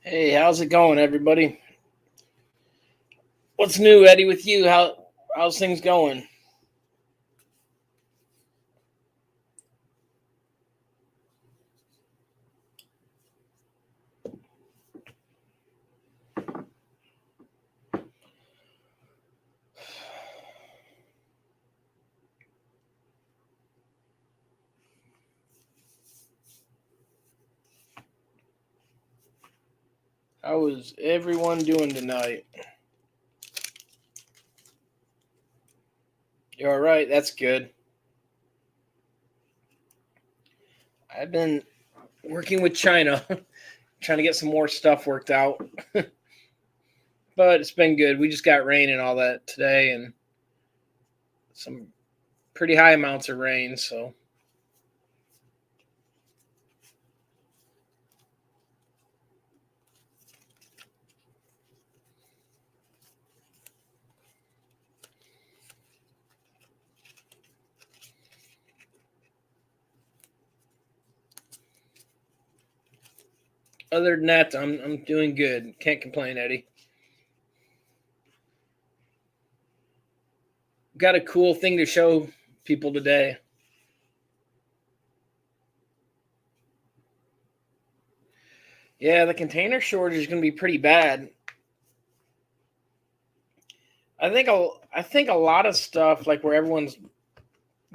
Hey, how's it going, everybody? What's new, Eddie, with you? How's things going? How is everyone doing tonight? You're all right. That's good. I've been working with China, trying to get some more stuff worked out, but it's been good. We just got rain and all that today, and some pretty high amounts of rain. So, other than that, I'm doing good. Can't complain, Eddie. Got a cool thing to show people today. Yeah, the container shortage is going to be pretty bad. I think a lot of stuff like where everyone's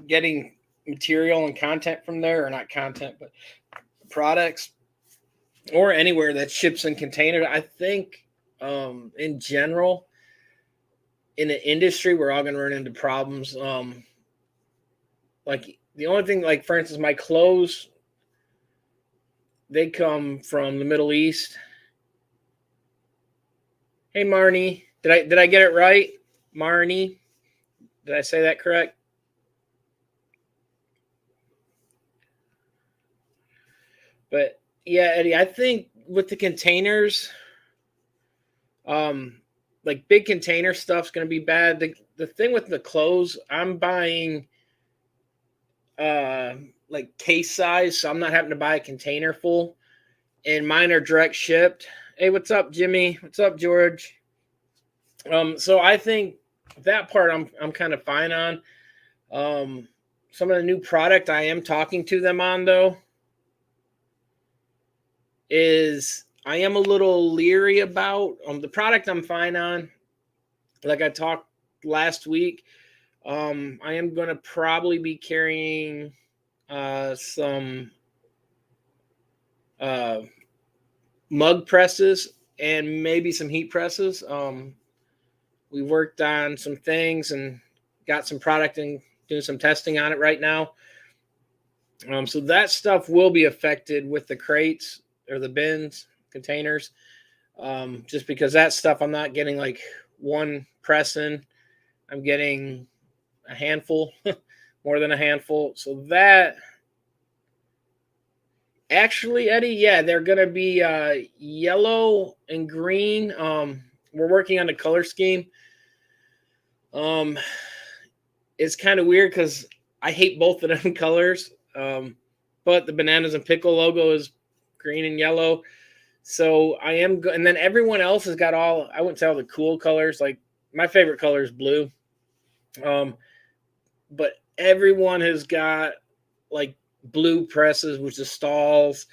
getting material and content from there, or not content, but products, or anywhere that ships in containers. I think in general, in the industry, we're all going to run into problems. Like the only thing, like for instance, my clothes, they come from the Middle East. Hey, Marnie, did I get it right? Marnie, did I say that correct? But yeah, Eddie, I think with the containers, um, like big container stuff's going to be bad. The thing with the clothes, I'm buying uh like case size, so I'm not having to buy a container full, and mine are direct shipped. Hey, what's up, Jimmy? What's up, George? So I think that part I'm kind of fine on. Um, some of the new product I am talking to them on though is I am a little leery about the product I'm fine on. Like I talked last week, I am going to probably be carrying some uh, mug presses and maybe some heat presses. We worked on some things and got some product and doing some testing on it right now. So that stuff will be affected with the crates or the bins, containers, just because that stuff I'm not getting like one press in. I'm getting a handful, more than a handful. So that actually, Eddie, yeah, they're gonna be yellow and green. We're working on the color scheme. Um, it's kind of weird because I hate both of them colors. But the bananas and pickle logo is green and yellow. So I am, and then everyone else has got all. I wouldn't say all the cool colors. Like my favorite color is blue. Um, but everyone has got like blue presses, which is Stalls,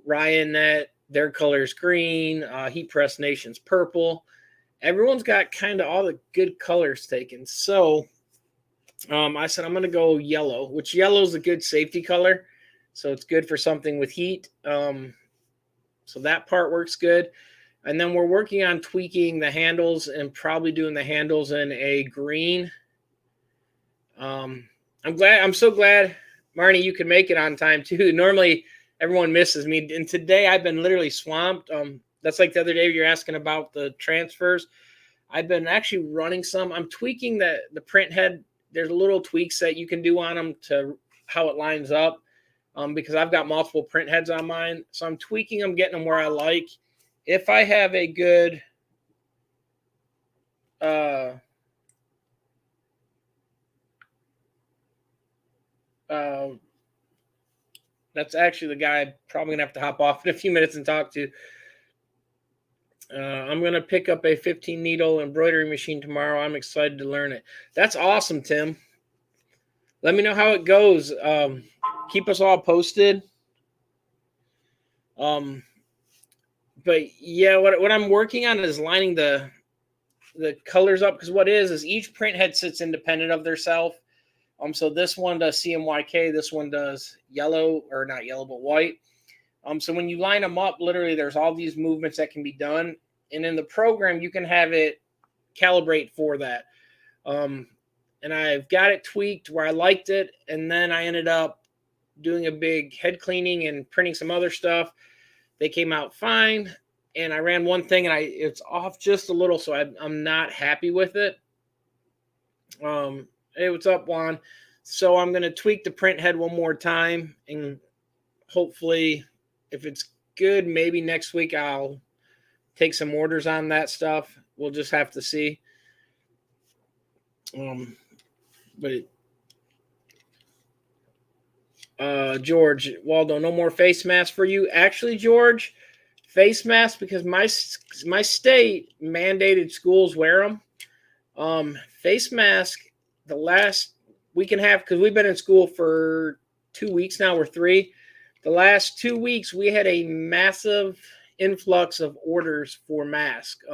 Ryonet, their color is green, Heat Press Nation's purple. Everyone's got kind of all the good colors taken. So I said I'm going to go yellow, which yellow is a good safety color. So it's good for something with heat. So that part works good. And then we're working on tweaking the handles and probably doing the handles in a green. I'm so glad, Marnie, you could make it on time too. Normally everyone misses me, and today I've been literally swamped. That's like the other day you're asking about the transfers. I've been actually running some. I'm tweaking the print head. There's little tweaks that you can do on them to how it lines up, because I've got multiple print heads on mine. So I'm tweaking them, getting them where I like. If I have a good uh, uh, that's actually the guy I'm probably gonna have to hop off in a few minutes and talk to. I'm going to pick up a 15 needle embroidery machine tomorrow. I'm excited to learn it. That's awesome, Tim. Let me know how it goes. Keep us all posted. But yeah, what I'm working on is lining the colors up, because what is each print head sits independent of theirself. So this one does CMYK, this one does yellow, or not yellow, but white. So when you line them up, literally there's all these movements that can be done. And in the program, you can have it calibrate for that. And I've got it tweaked where I liked it. And then I ended up doing a big head cleaning and printing some other stuff. They came out fine. And I ran one thing and it's off just a little. So I'm not happy with it. Hey, what's up, Juan? So I'm going to tweak the print head one more time. And hopefully, if it's good, maybe next week I'll take some orders on that stuff. We'll just have to see. But George, Waldo, no more face masks for you. Actually, George, face masks, because my state mandated schools wear them. Face mask, the last we can have, because we've been in school for 2 weeks now, or 3. The last 2 weeks, we had a massive influx of orders for masks,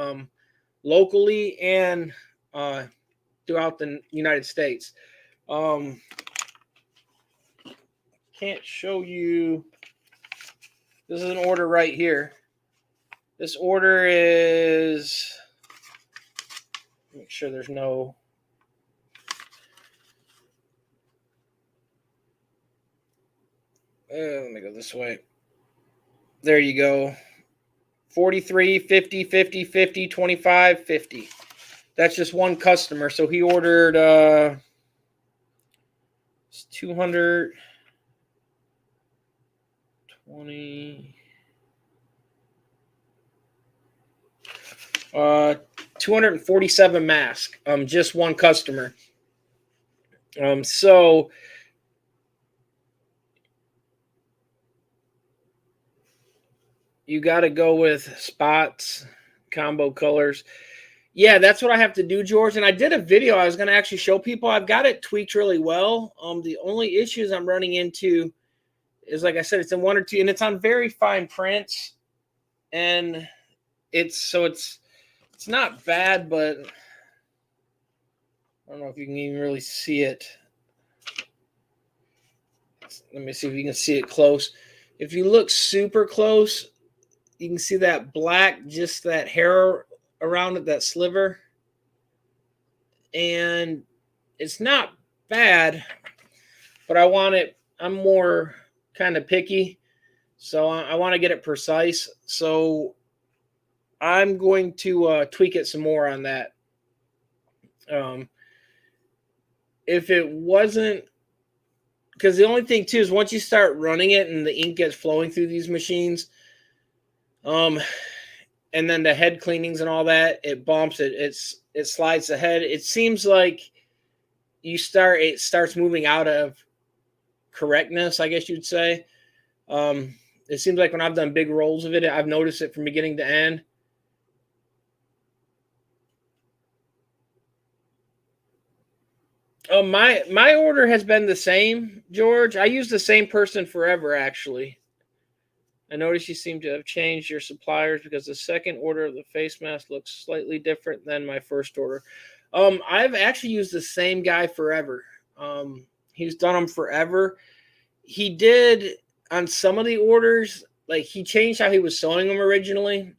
locally and throughout the United States. Can't show you. This is an order right here. This order is, make sure there's no. Let me go this way. There you go. 43, 50, 50, 50, 25, 50. That's just one customer. So he ordered 220, 247 masks. Just one customer. So you got to go with spots, combo colors. Yeah, that's what I have to do, George. And I did a video. I was going to actually show people. I've got it tweaked really well. The only issues I'm running into is, like I said, it's in 1 or 2, and it's on very fine prints. And it's not bad, but I don't know if you can even really see it. Let me see if you can see it close. If you look super close, you can see that black, just that hair around it, that sliver. And it's not bad, but I'm more kind of picky. So I want to get it precise. So I'm going to tweak it some more on that. If it wasn't, because the only thing too is once you start running it and the ink gets flowing through these machines, and then the head cleanings and all that, it bumps it. It slides the head. It seems like it starts moving out of correctness, I guess you'd say. It seems like when I've done big rolls of it, I've noticed it from beginning to end. My order has been the same, George. I use the same person forever, actually. I noticed you seem to have changed your suppliers because the second order of the face mask looks slightly different than my first order. I've actually used the same guy forever. He's done them forever. He did on some of the orders, like he changed how he was sewing them originally.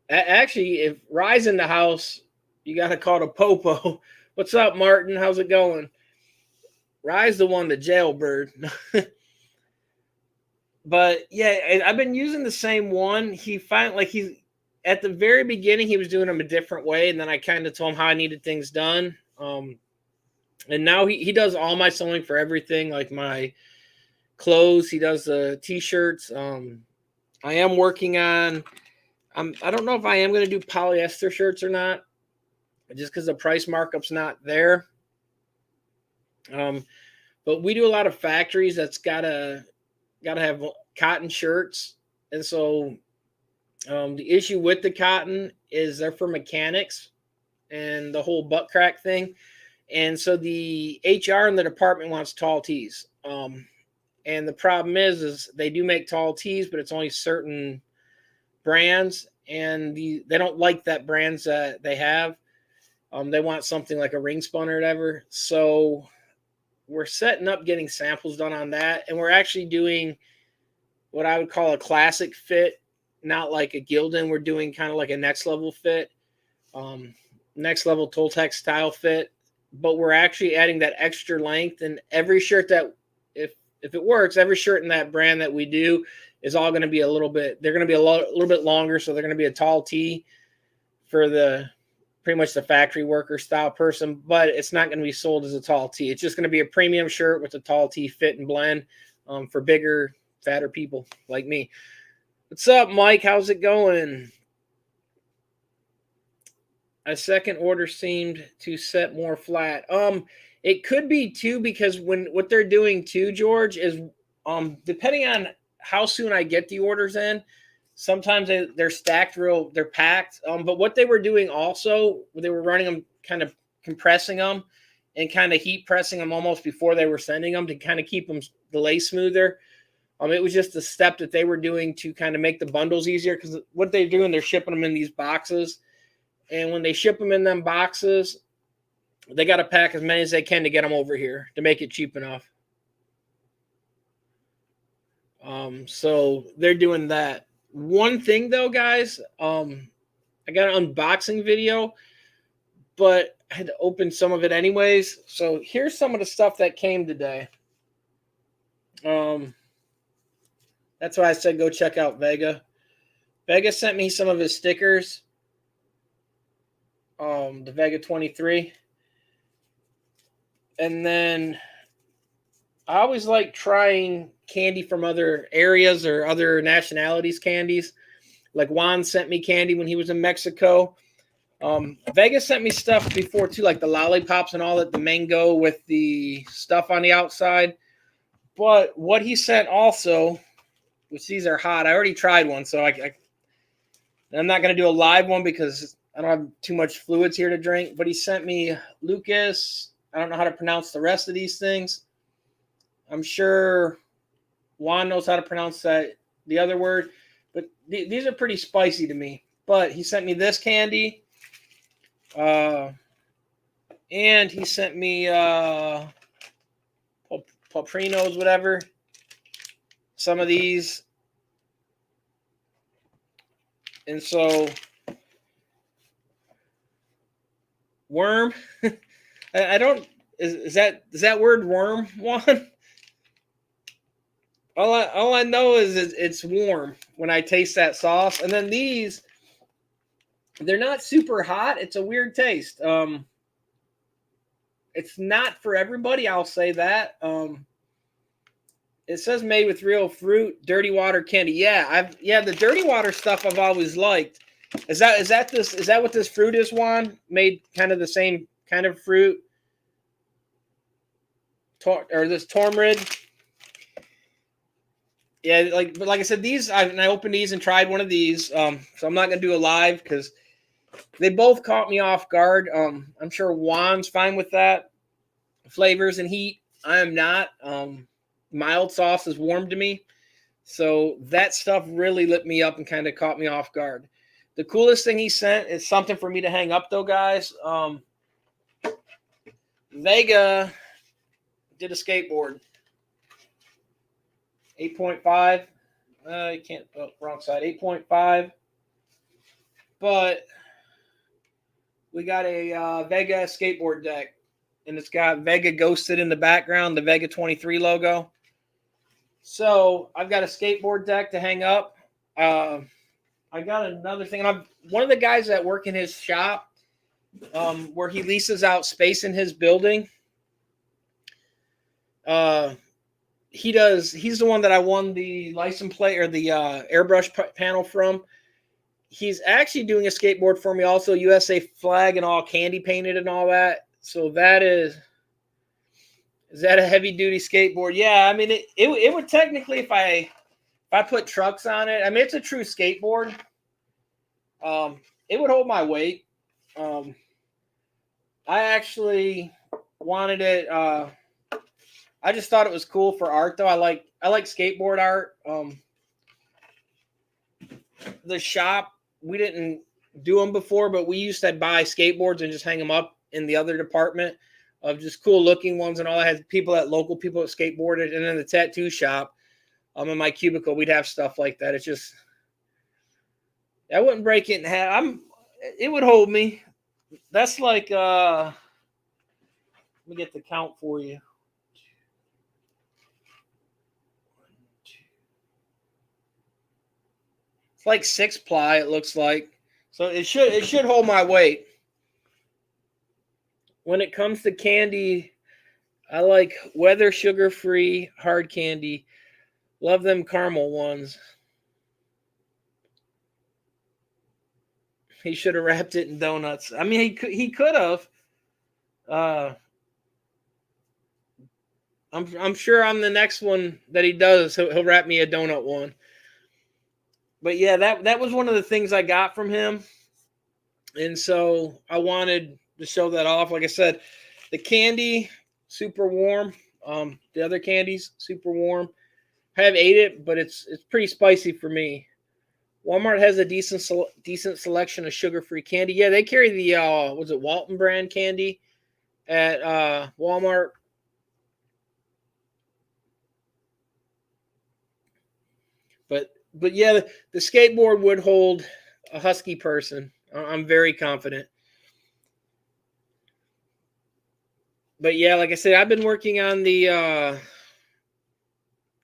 Actually, if Rye's in the house, you got to call the Popo. What's up, Martin? How's it going? Rye's the one, the jailbird. But yeah, I've been using the same one. He's at the very beginning, he was doing them a different way, and then I kind of told him how I needed things done. And now he does all my sewing for everything, like my clothes. He does the t-shirts. I am working on. I don't know if I am going to do polyester shirts or not, just because the price markup's not there. But we do a lot of factories that's gotta have cotton shirts. And so the issue with the cotton is they're for mechanics and the whole butt crack thing. And so the HR in the department wants tall tees. And the problem is they do make tall tees, but it's only certain brands, and they don't like that brands that they have. They want something like a ring spun or whatever. So we're setting up getting samples done on that, and we're actually doing what I would call a classic fit, not like a Gildan. We're doing kind of like a next level fit, next level Toltec style fit, but we're actually adding that extra length. And every shirt that, if it works, every shirt in that brand that we do is all going to be a little bit, they're going to be a little bit longer. So they're going to be a tall tee for the pretty much the factory worker style person, but it's not going to be sold as a tall tee. It's just going to be a premium shirt with a tall tee fit and blend for bigger, fatter people like me. What's up, Mike? How's it going? A second order seemed to set more flat. It could be too, because what they're doing too, George, is depending on how soon I get the orders in, sometimes they're stacked they're packed. But what they were doing also, they were running them, kind of compressing them and kind of heat pressing them almost before they were sending them to kind of keep them the lay smoother. It was just a step that they were doing to kind of make the bundles easier, because what they're doing, they're shipping them in these boxes. And when they ship them in them boxes, they got to pack as many as they can to get them over here to make it cheap enough. So they're doing that. One thing though, guys, I got an unboxing video, but I had to open some of it anyways. So here's some of the stuff that came today. That's why I said go check out Vega. Vega sent me some of his stickers. The Vega 23. And then I always like trying candy from other areas or other nationalities candies. Like Juan sent me candy when he was in Mexico. Vega sent me stuff before too, like the lollipops and all that, the mango with the stuff on the outside. But what he sent also, which these are hot. I already tried one, so I'm not going to do a live one because I don't have too much fluids here to drink. But he sent me Lucas. I don't know how to pronounce the rest of these things. I'm sure Juan knows how to pronounce the other word. But these are pretty spicy to me. But he sent me this candy. And he sent me Paprinos, whatever. Some of these. And so, worm. I don't. Is that word worm one? All I know is it's warm when I taste that sauce. And then these, they're not super hot. It's a weird taste. It's not for everybody. I'll say that. It says made with real fruit, dirty water candy. Yeah, the dirty water stuff I've always liked. Is that what this fruit is, Juan? Made kind of the same kind of fruit, or this Tormrid. Yeah, but like I said, these I opened these and tried one of these. So I'm not gonna do a live because they both caught me off guard. I'm sure Juan's fine with that. Flavors and heat. I am not. Mild sauce is warm to me. So that stuff really lit me up and kind of caught me off guard. The coolest thing he sent is something for me to hang up, though, guys. Vega did a skateboard. 8.5. You can't, wrong side. 8.5. But we got a Vega skateboard deck. And it's got Vega ghosted in the background, the Vega 23 logo. So I've got a skateboard deck to hang up. I got another thing. One of the guys that work in his shop, where he leases out space in his building. He's the one that I won the license plate or the airbrush panel from. He's actually doing a skateboard for me, also USA flag and all candy painted and all that. So is that a heavy duty skateboard? Yeah, I mean it would technically, if I if I put trucks on it, I mean, it's a true skateboard. It would hold my weight. I actually wanted it. I just thought it was cool for art, though. I like skateboard art. The shop, we didn't do them before, but we used to buy skateboards and just hang them up in the other department of just cool looking ones and all. I had local people that skateboarded, and then the tattoo shop. In my cubicle, we'd have stuff like that. It's just, I wouldn't break it in half. It would hold me. That's like, let me get the count for you. It's like 6-ply, it looks like. So it should hold my weight. When it comes to candy, I like Weather sugar-free hard candy. Love them caramel ones. He should have wrapped it in donuts. I mean, he could have. I'm sure on the next one that he does, he'll wrap me a donut one. But yeah, that was one of the things I got from him, and so I wanted to show that off. Like I said, the candy super warm. The other candies super warm. I have ate it, but it's pretty spicy for me. Walmart has a decent selection of sugar-free candy. Yeah, they carry the was it Walton brand candy at Walmart. But yeah, the skateboard would hold a husky person. I'm very confident. But yeah, like I said, I've been working on the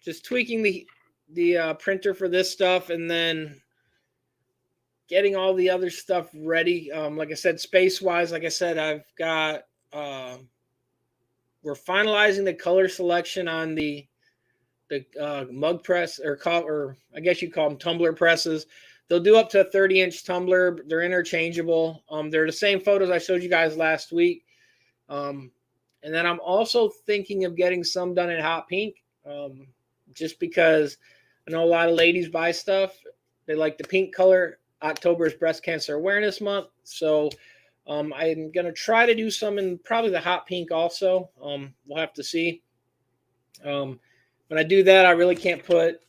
just tweaking the printer for this stuff, and then getting all the other stuff ready. Like I said, space-wise, like I said, I've got we're finalizing the color selection on the mug press, or I guess you call them tumbler presses. They'll do up to a 30-inch tumbler. They're interchangeable. They're the same photos I showed you guys last week. And then I'm also thinking of getting some done in hot pink, just because I know a lot of ladies buy stuff. They like the pink color. October is Breast Cancer Awareness Month, so I'm going to try to do some in probably the hot pink also. We'll have to see. When I do that, I really can't put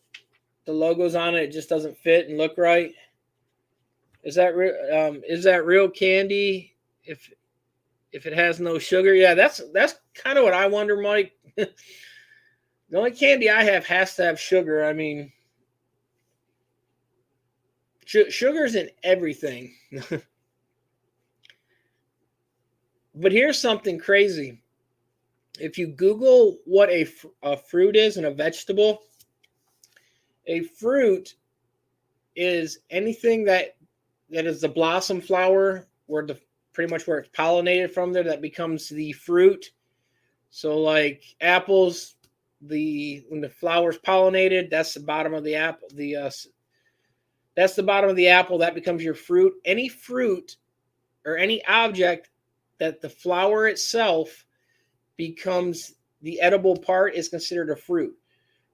the logos on it. It just doesn't fit and look right. Is that real candy? If it has no sugar, yeah, that's kind of what I wonder, Mike. The only candy I have has to have sugar. I mean, sugar's in everything. But here's something crazy. If you Google what a fruit is and a vegetable, a fruit is anything that is the blossom flower, where pretty much where it's pollinated from there, that becomes the fruit. So like apples, when the flower's pollinated, that's the bottom of the apple. That's the bottom of the apple. That becomes your fruit. Any fruit or any object that the flower itself becomes the edible part is considered a fruit.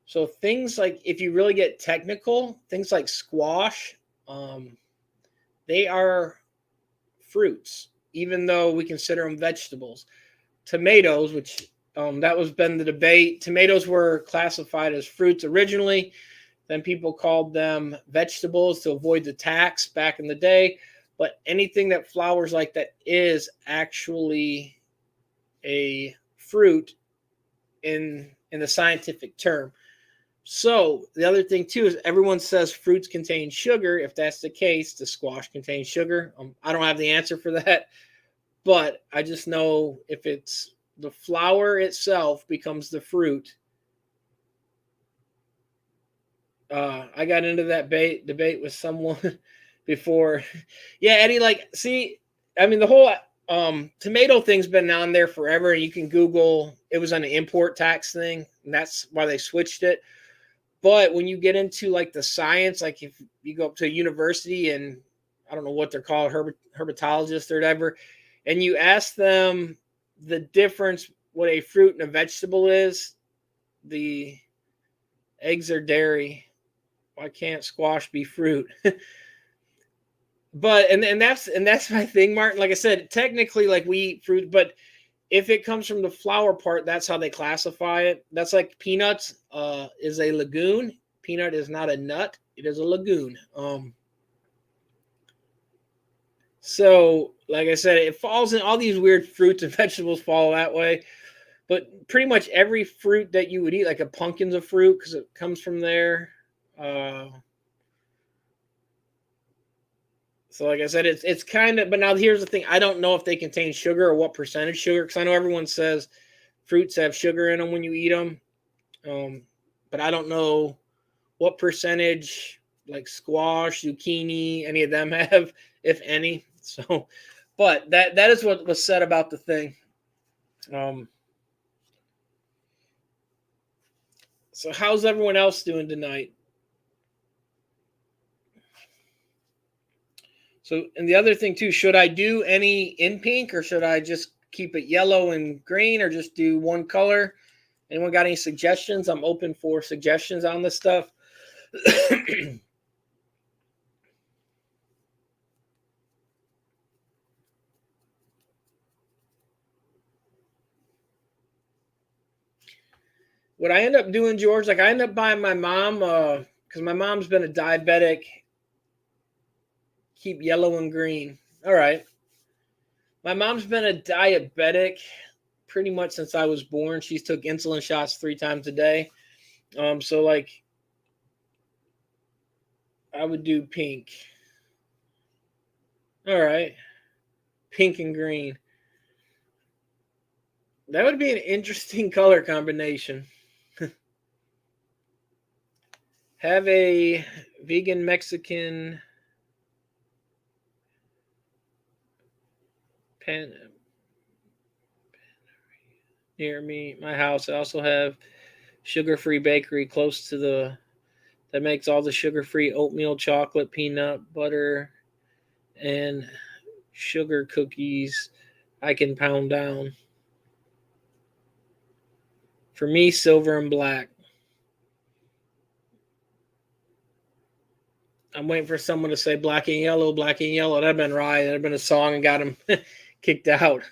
So things like, if you really get technical, things like squash, they are fruits, even though we consider them vegetables. Tomatoes, which that was been the debate. Tomatoes were classified as fruits originally. Then people called them vegetables to avoid the tax back in the day. But anything that flowers like that is actually a fruit in the scientific term. So the other thing too is everyone says fruits contain sugar. If that's the case, the squash contains sugar. I don't have the answer for that, but I just know if it's the flower itself becomes the fruit. I got into that debate with someone before. Yeah, Eddie, I mean, the whole tomato thing's been on there forever. You can Google, it was on an import tax thing, and that's why they switched it. But when you get into like the science, like if you go up to a university and I don't know what they're called, herpetologists or whatever, and you ask them the difference, what a fruit and a vegetable is, the eggs are dairy. Why can't squash be fruit? But that's my thing, Martin. Like I said, technically, like we eat fruit, but if it comes from the flower part, that's how they classify it. That's like peanuts is a lagoon. Peanut is not a nut; it is a lagoon. So, like I said, it falls in all these weird fruits and vegetables fall that way. But pretty much every fruit that you would eat, like a pumpkin's a fruit because it comes from there. Uh, so, like I said, it's kind of. But now here's the thing: I don't know if they contain sugar or what percentage sugar, because I know everyone says fruits have sugar in them when you eat them, um, but I don't know what percentage, like squash, zucchini, any of them have, if any. So, but that is what was said about the thing. Um, so how's everyone else doing tonight? So, and the other thing too, should I do any in pink or should I just keep it yellow and green or just do one color? Anyone got any suggestions? I'm open for suggestions on this stuff. What I end up doing, George, like I end up buying my mom, because my mom's been a diabetic, keep yellow and green. All right. My mom's been a diabetic pretty much since I was born. She's took insulin shots 3 times a day. So like I would do pink. All right. Pink and green. That would be an interesting color combination. Have a vegan Mexican pan near me, my house. I also have sugar-free bakery close to the that makes all the sugar-free oatmeal, chocolate, peanut butter, and sugar cookies I can pound down. For me, silver and black. I'm waiting for someone to say black and yellow, black and yellow. That'd been right. That'd been a song and got him kicked out.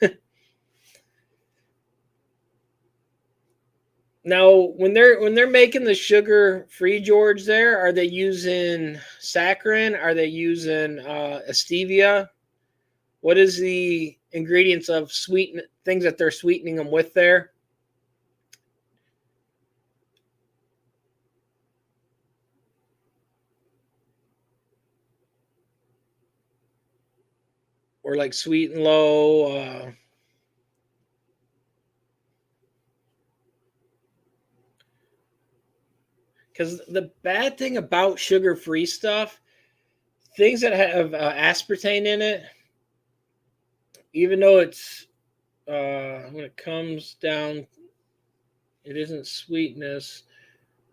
Now, when they're making the sugar free, George, there are they using saccharin? Are they using stevia? What is the ingredients of sweeten things that they're sweetening them with there? Or like sweet and low? Because the bad thing about sugar free stuff, things that have aspartame in it, even though it's when it comes down, it isn't sweetness,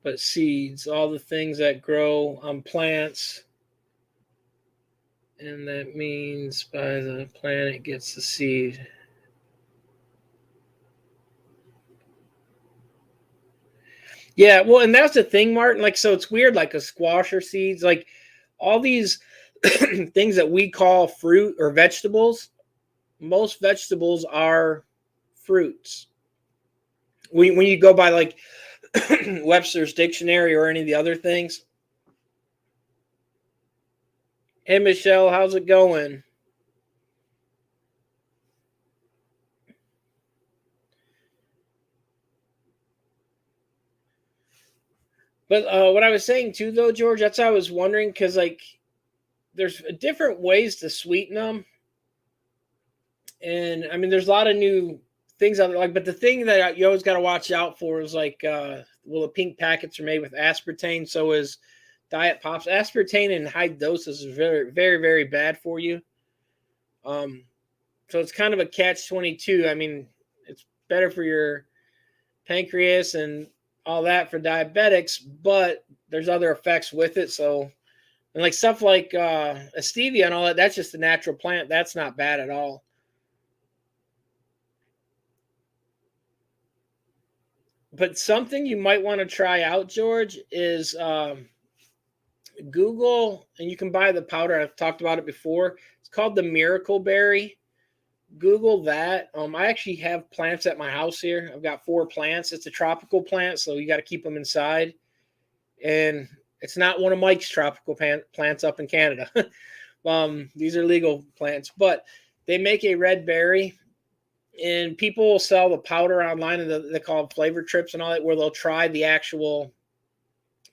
but seeds, all the things that grow on plants. And that means by the plant it gets the seed. Yeah, well, and that's the thing, Martin. Like, so it's weird, like a squash or seeds, like all these things that we call fruit or vegetables. Most vegetables are fruits. When you go by like Webster's dictionary or any of the other things. Hey, Michelle, how's it going? But what I was saying too, though, George, that's how I was wondering because like there's different ways to sweeten them, and I mean there's a lot of new things out there. Like, but the thing that you always got to watch out for is like, well, the pink packets are made with aspartame, so is diet pops. Aspartame in high doses is very, very, very bad for you. Um, so it's kind of a catch-22. I mean, it's better for your pancreas and all that for diabetics, but there's other effects with it. So, and like stuff like stevia and all that, that's just a natural plant. That's not bad at all. But something you might want to try out, George, is Google, and you can buy the powder. I've talked about it before. It's called the Miracle Berry. Google that. I actually have plants at my house here. I've got 4 plants. It's a tropical plant, so you got to keep them inside. And it's not one of Mike's tropical plants up in Canada. These are legal plants, but they make a red berry, and people will sell the powder online, and they call them flavor trips and all that, where they'll try the actual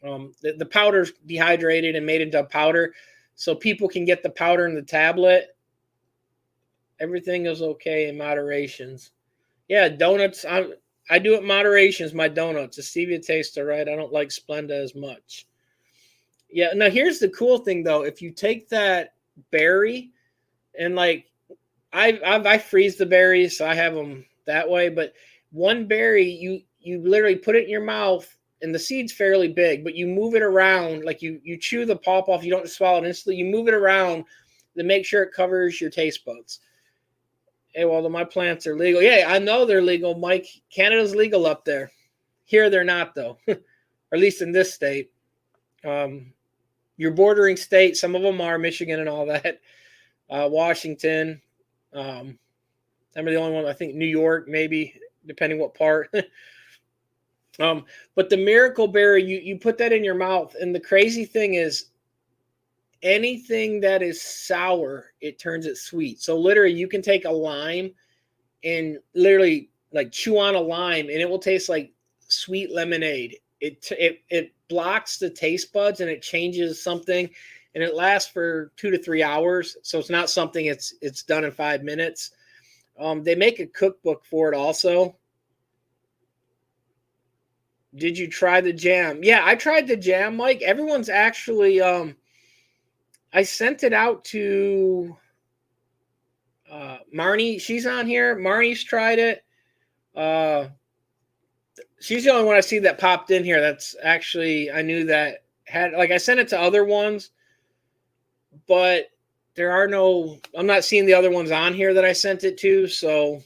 the powder's dehydrated and made into powder, so people can get the powder in the tablet. Everything is okay in moderations. Yeah, donuts. I do it moderations. My donuts. The stevia tastes all right. I don't like Splenda as much. Yeah. Now here's the cool thing though. If you take that berry and like I freeze the berries, so I have them that way. But one berry, you literally put it in your mouth, and the seed's fairly big, but you move it around, like you chew the pulp off. You don't just swallow it instantly. You move it around to make sure it covers your taste buds. Hey, well, my plants are legal. Yeah, I know they're legal, Mike. Canada's legal up there. Here they're not, though, or at least in this state. Your bordering state, some of them are, Michigan and all that. Washington. I'm the only one, I think New York, maybe, depending what part. But the Miracle Berry, you put that in your mouth, and the crazy thing is, anything that is sour, it turns it sweet. So literally, you can take a lime and literally like chew on a lime, and it will taste like sweet lemonade. It blocks the taste buds, and it changes something, and it lasts for 2 to 3 hours. So it's not something it's done in 5 minutes. They make a cookbook for it also. Did you try the jam? Yeah, I tried the jam, Mike. Everyone's actually I sent it out to Marnie. She's on here. Marnie's tried it. She's the only one I see that popped in here. That's actually, I knew that had, like, I sent it to other ones, but there are no, I'm not seeing the other ones on here that I sent it to. So,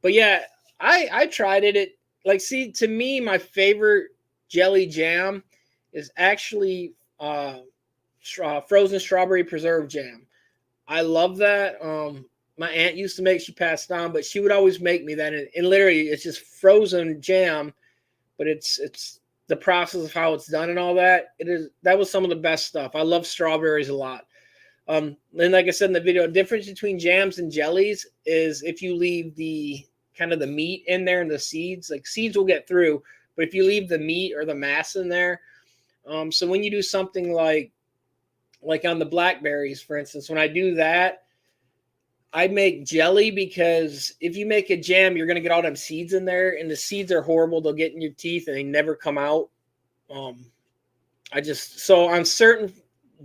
but yeah, I tried it. It, like, see, to me, my favorite jelly jam is actually frozen strawberry preserve jam. I love that. My aunt used to make, she passed on, but she would always make me that. And literally, it's just frozen jam, but it's the process of how it's done and all that. That was some of the best stuff. I love strawberries a lot. And like I said in the video, the difference between jams and jellies is if you leave the kind of the meat in there and the seeds, like seeds will get through, but if you leave the meat or the mass in there, so when you do something like on the blackberries, for instance, when I do that, I make jelly, because if you make a jam, you're going to get all them seeds in there, and the seeds are horrible. They'll get in your teeth and they never come out. So on certain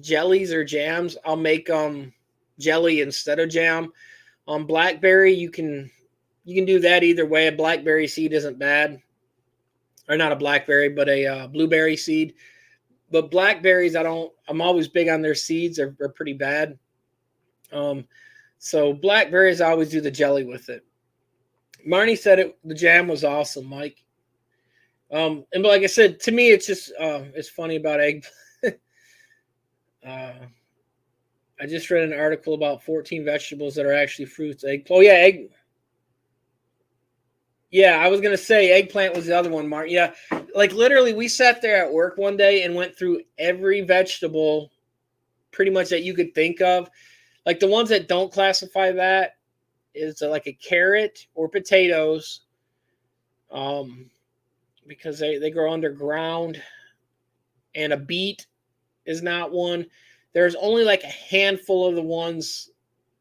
jellies or jams, I'll make jelly instead of jam. Blackberry, you can do that either way. A blackberry seed isn't bad, or not a blackberry, but a blueberry seed. But blackberries, I'm always big on their seeds. Are pretty bad. So blackberries, I always do the jelly with it. Marnie said the jam was awesome, Mike. And like I said, to me, it's just it's funny about egg. I just read an article about 14 vegetables that are actually fruits. Oh yeah, egg. Yeah, I was gonna say eggplant was the other one, Mark. Yeah, like literally, we sat there at work one day and went through every vegetable, pretty much, that you could think of. Like the ones that don't classify that is like a carrot or potatoes, because they grow underground, and a beet is not one. There's only like a handful of the ones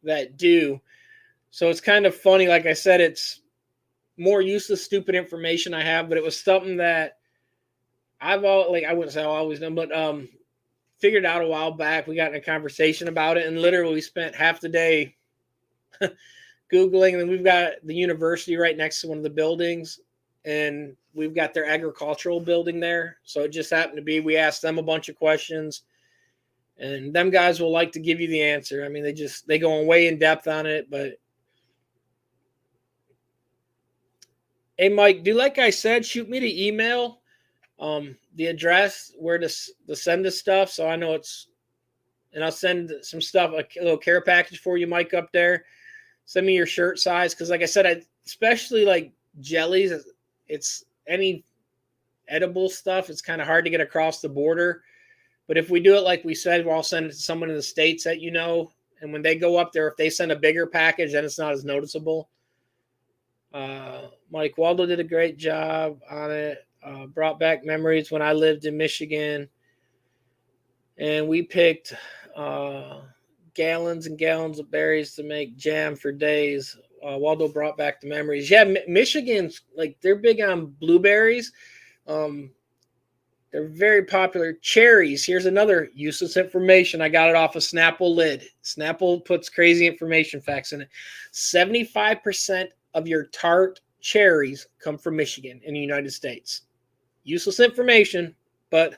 that do. So it's kind of funny. Like I said, it's more useless, stupid information I have, but it was something that I wouldn't say I've always done, but figured out a while back. We got in a conversation about it, and literally spent half the day Googling. And then we've got the university right next to one of the buildings, and we've got their agricultural building there. So it just happened to be, we asked them a bunch of questions, and them guys will like to give you the answer. I mean, they go way in depth on it. But hey, Mike, like I said, shoot me the email. the address where to send this stuff, so I know it's. And I'll send some stuff, a little care package for you, Mike, up there. Send me your shirt size, because like I said, especially like jellies, it's any edible stuff. It's kind of hard to get across the border. But if we do it like we said, we'll send it to someone in the States that you know. And when they go up there, if they send a bigger package, then it's not as noticeable. Mike, Waldo did a great job on it. Brought back memories when I lived in Michigan. And we picked gallons and gallons of berries to make jam for days. Waldo brought back the memories. Yeah, Michigan's like they're big on blueberries. Um, they're very popular. Cherries. Here's another useless information. I got it off a Snapple lid. Snapple puts crazy information facts in it. 75% of your tart cherries come from Michigan in the United States. Useless information, but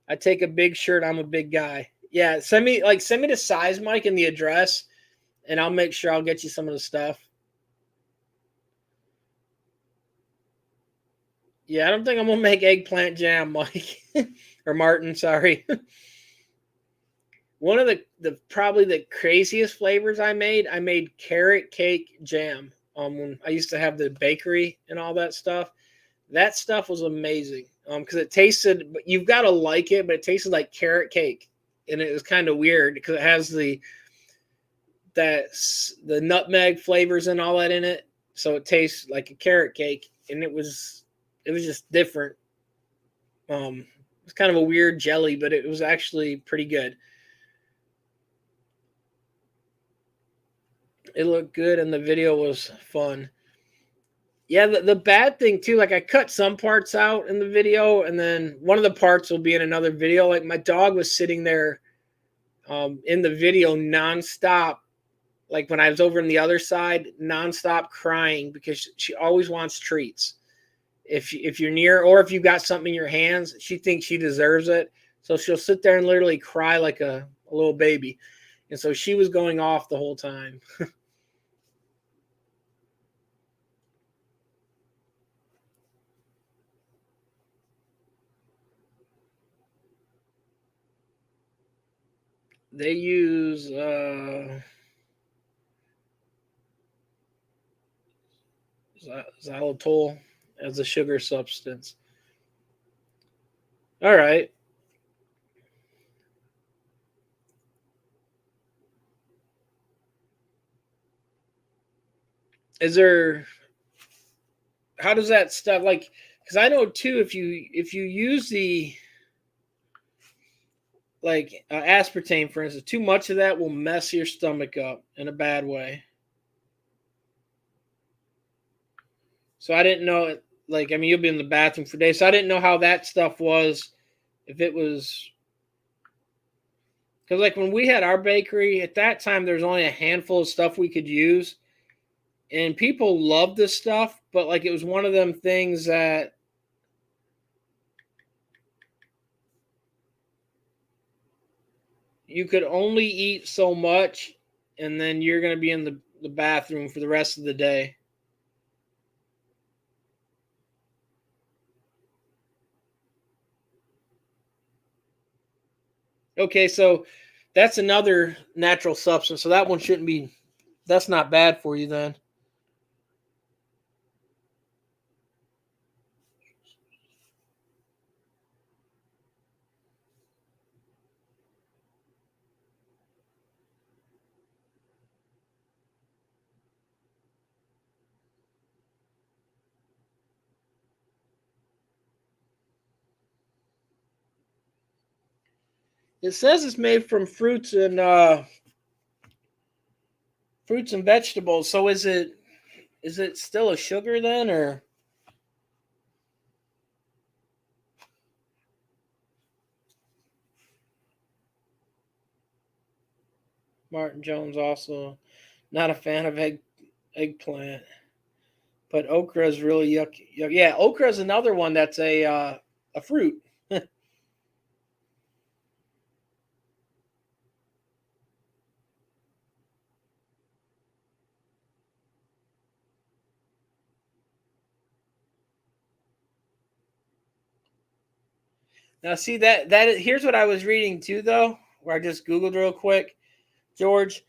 I take a big shirt. I'm a big guy. Yeah, send me the size, Mike, and the address, and I'll make sure I'll get you some of the stuff. Yeah, I don't think I'm gonna make eggplant jam, Mike. Or Martin, sorry. One of the probably the craziest flavors I made carrot cake jam. When I used to have the bakery and all that stuff. That stuff was amazing. Because it tasted, but you've got to like it, but it tasted like carrot cake. And it was kind of weird because it has the nutmeg flavors and all that in it. So it tastes like a carrot cake. And it was just different. It's kind of a weird jelly, but it was actually pretty good. It looked good and the video was fun. Yeah, the bad thing too, like I cut some parts out in the video, and then one of the parts will be in another video. Like my dog was sitting there in the video nonstop, like when I was over on the other side, nonstop crying because she always wants treats. If you're near, or if you've got something in your hands, she thinks she deserves it. So she'll sit there and literally cry like a little baby. And so she was going off the whole time. They use xylitol as a sugar substance. All right. Is there how does that stuff like because I know too if you use the like aspartame for instance, too much of that will mess your stomach up in a bad way. So I didn't know it like I mean you'll be in the bathroom for days. So I didn't know how that stuff was if it was because like when we had our bakery at that time there was only a handful of stuff we could use and people loved this stuff, but like it was one of them things that you could only eat so much and then you're going to be in the bathroom for the rest of the day. Okay, so that's another natural substance. So that one shouldn't be, that's not bad for you then. It says it's made from fruits and vegetables. So is it still a sugar then or Martin Jones also not a fan of eggplant. But okra is really yucky. Yeah, okra is another one that's a fruit. Now, see here's what I was reading too, though, where I just Googled real quick, George.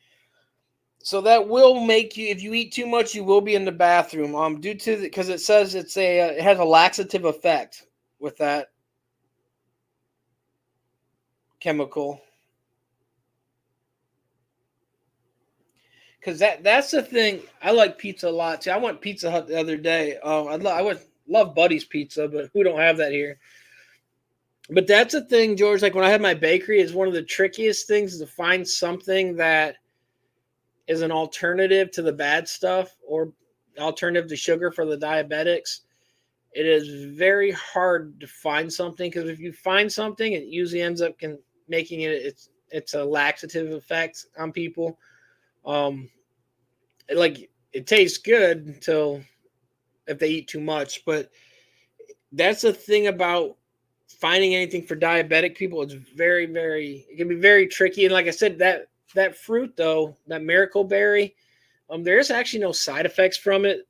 So that will make you, if you eat too much, you will be in the bathroom. Due to because it says it has a laxative effect with that chemical. Because that's the thing. I like pizza a lot too. I went Pizza Hut the other day. I would love Buddy's Pizza, but we don't have that here. But that's the thing, George. Like when I have my bakery, it's one of the trickiest things to find something that is an alternative to the bad stuff or alternative to sugar for the diabetics. It is very hard to find something because if you find something, it usually ends up making it's a laxative effect on people. Um, it tastes good until if they eat too much, but that's the thing about finding anything for diabetic people. It's it can be very tricky. And like I said, that fruit though, that miracle berry, there's actually no side effects from it.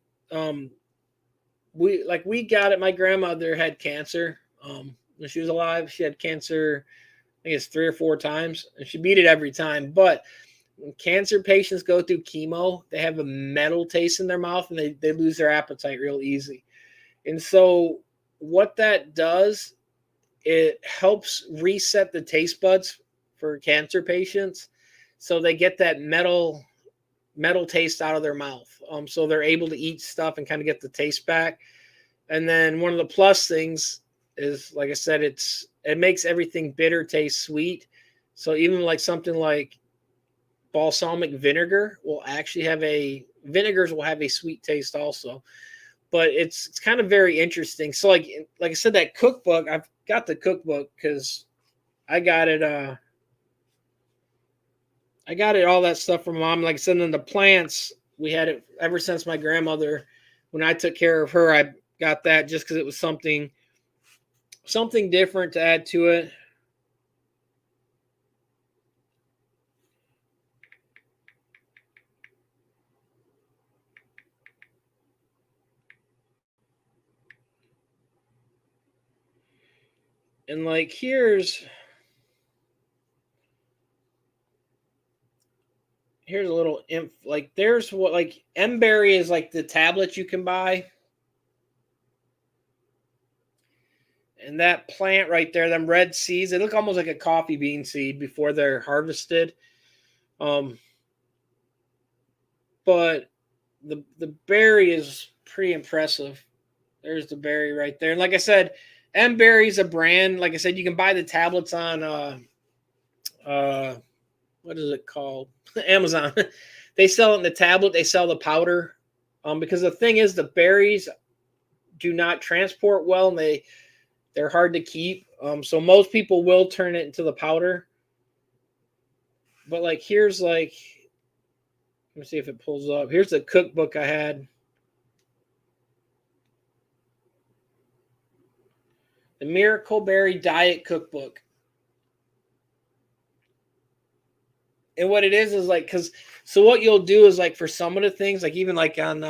We got it. My grandmother had cancer. When she was alive, she had cancer. I think it's 3 or 4 times, and she beat it every time. But when cancer patients go through chemo, they have a metal taste in their mouth, and they lose their appetite real easy. And so, what that does, it helps reset the taste buds for cancer patients, so they get that metal taste out of their mouth. So they're able to eat stuff and kind of get the taste back. And then one of the plus things is, like I said, it makes everything bitter taste sweet. So even like something like balsamic vinegar vinegars will have a sweet taste also. But it's kind of very interesting. So like I said, that cookbook, I've got the cookbook because I got it all that stuff from mom. Like I said, in the plants, we had it ever since my grandmother. When I took care of her, I got that just because it was something different to add to it. And like here's a little like there's what like Mberry is like the tablet you can buy. And that plant right there, them red seeds, they look almost like a coffee bean seed before they're harvested. But the berry is pretty impressive. There's the berry right there. And like I said, Mberry is a brand. Like I said, you can buy the tablets on what is it called? Amazon. They sell it in the tablet. They sell the powder. Because the thing is, the berries do not transport well, and they're hard to keep. So most people will turn it into the powder. But like here's like, let me see if it pulls up. Here's the cookbook I had. The Miracle Berry Diet Cookbook. And what it is like, so what you'll do is like for some of the things, like even like on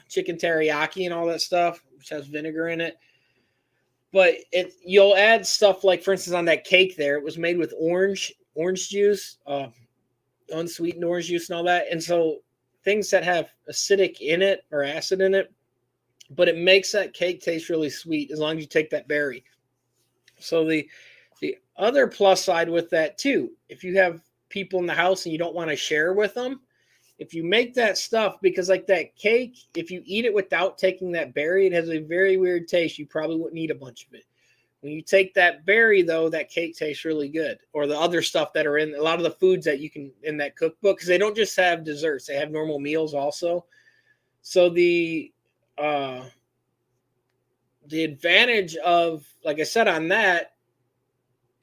chicken teriyaki and all that stuff, which has vinegar in it, but you'll add stuff like, for instance, on that cake there, it was made with orange juice, unsweetened orange juice and all that. And so things that have acidic in it or acid in it, but it makes that cake taste really sweet as long as you take that berry. So the other plus side with that too, if you have people in the house and you don't want to share with them, if you make that stuff, because like that cake, if you eat it without taking that berry, it has a very weird taste. You probably wouldn't eat a bunch of it. When you take that berry though, that cake tastes really good. Or the other stuff that are in a lot of the foods that you can in that cookbook, because they don't just have desserts, they have normal meals also. So the advantage of, like I said, on that,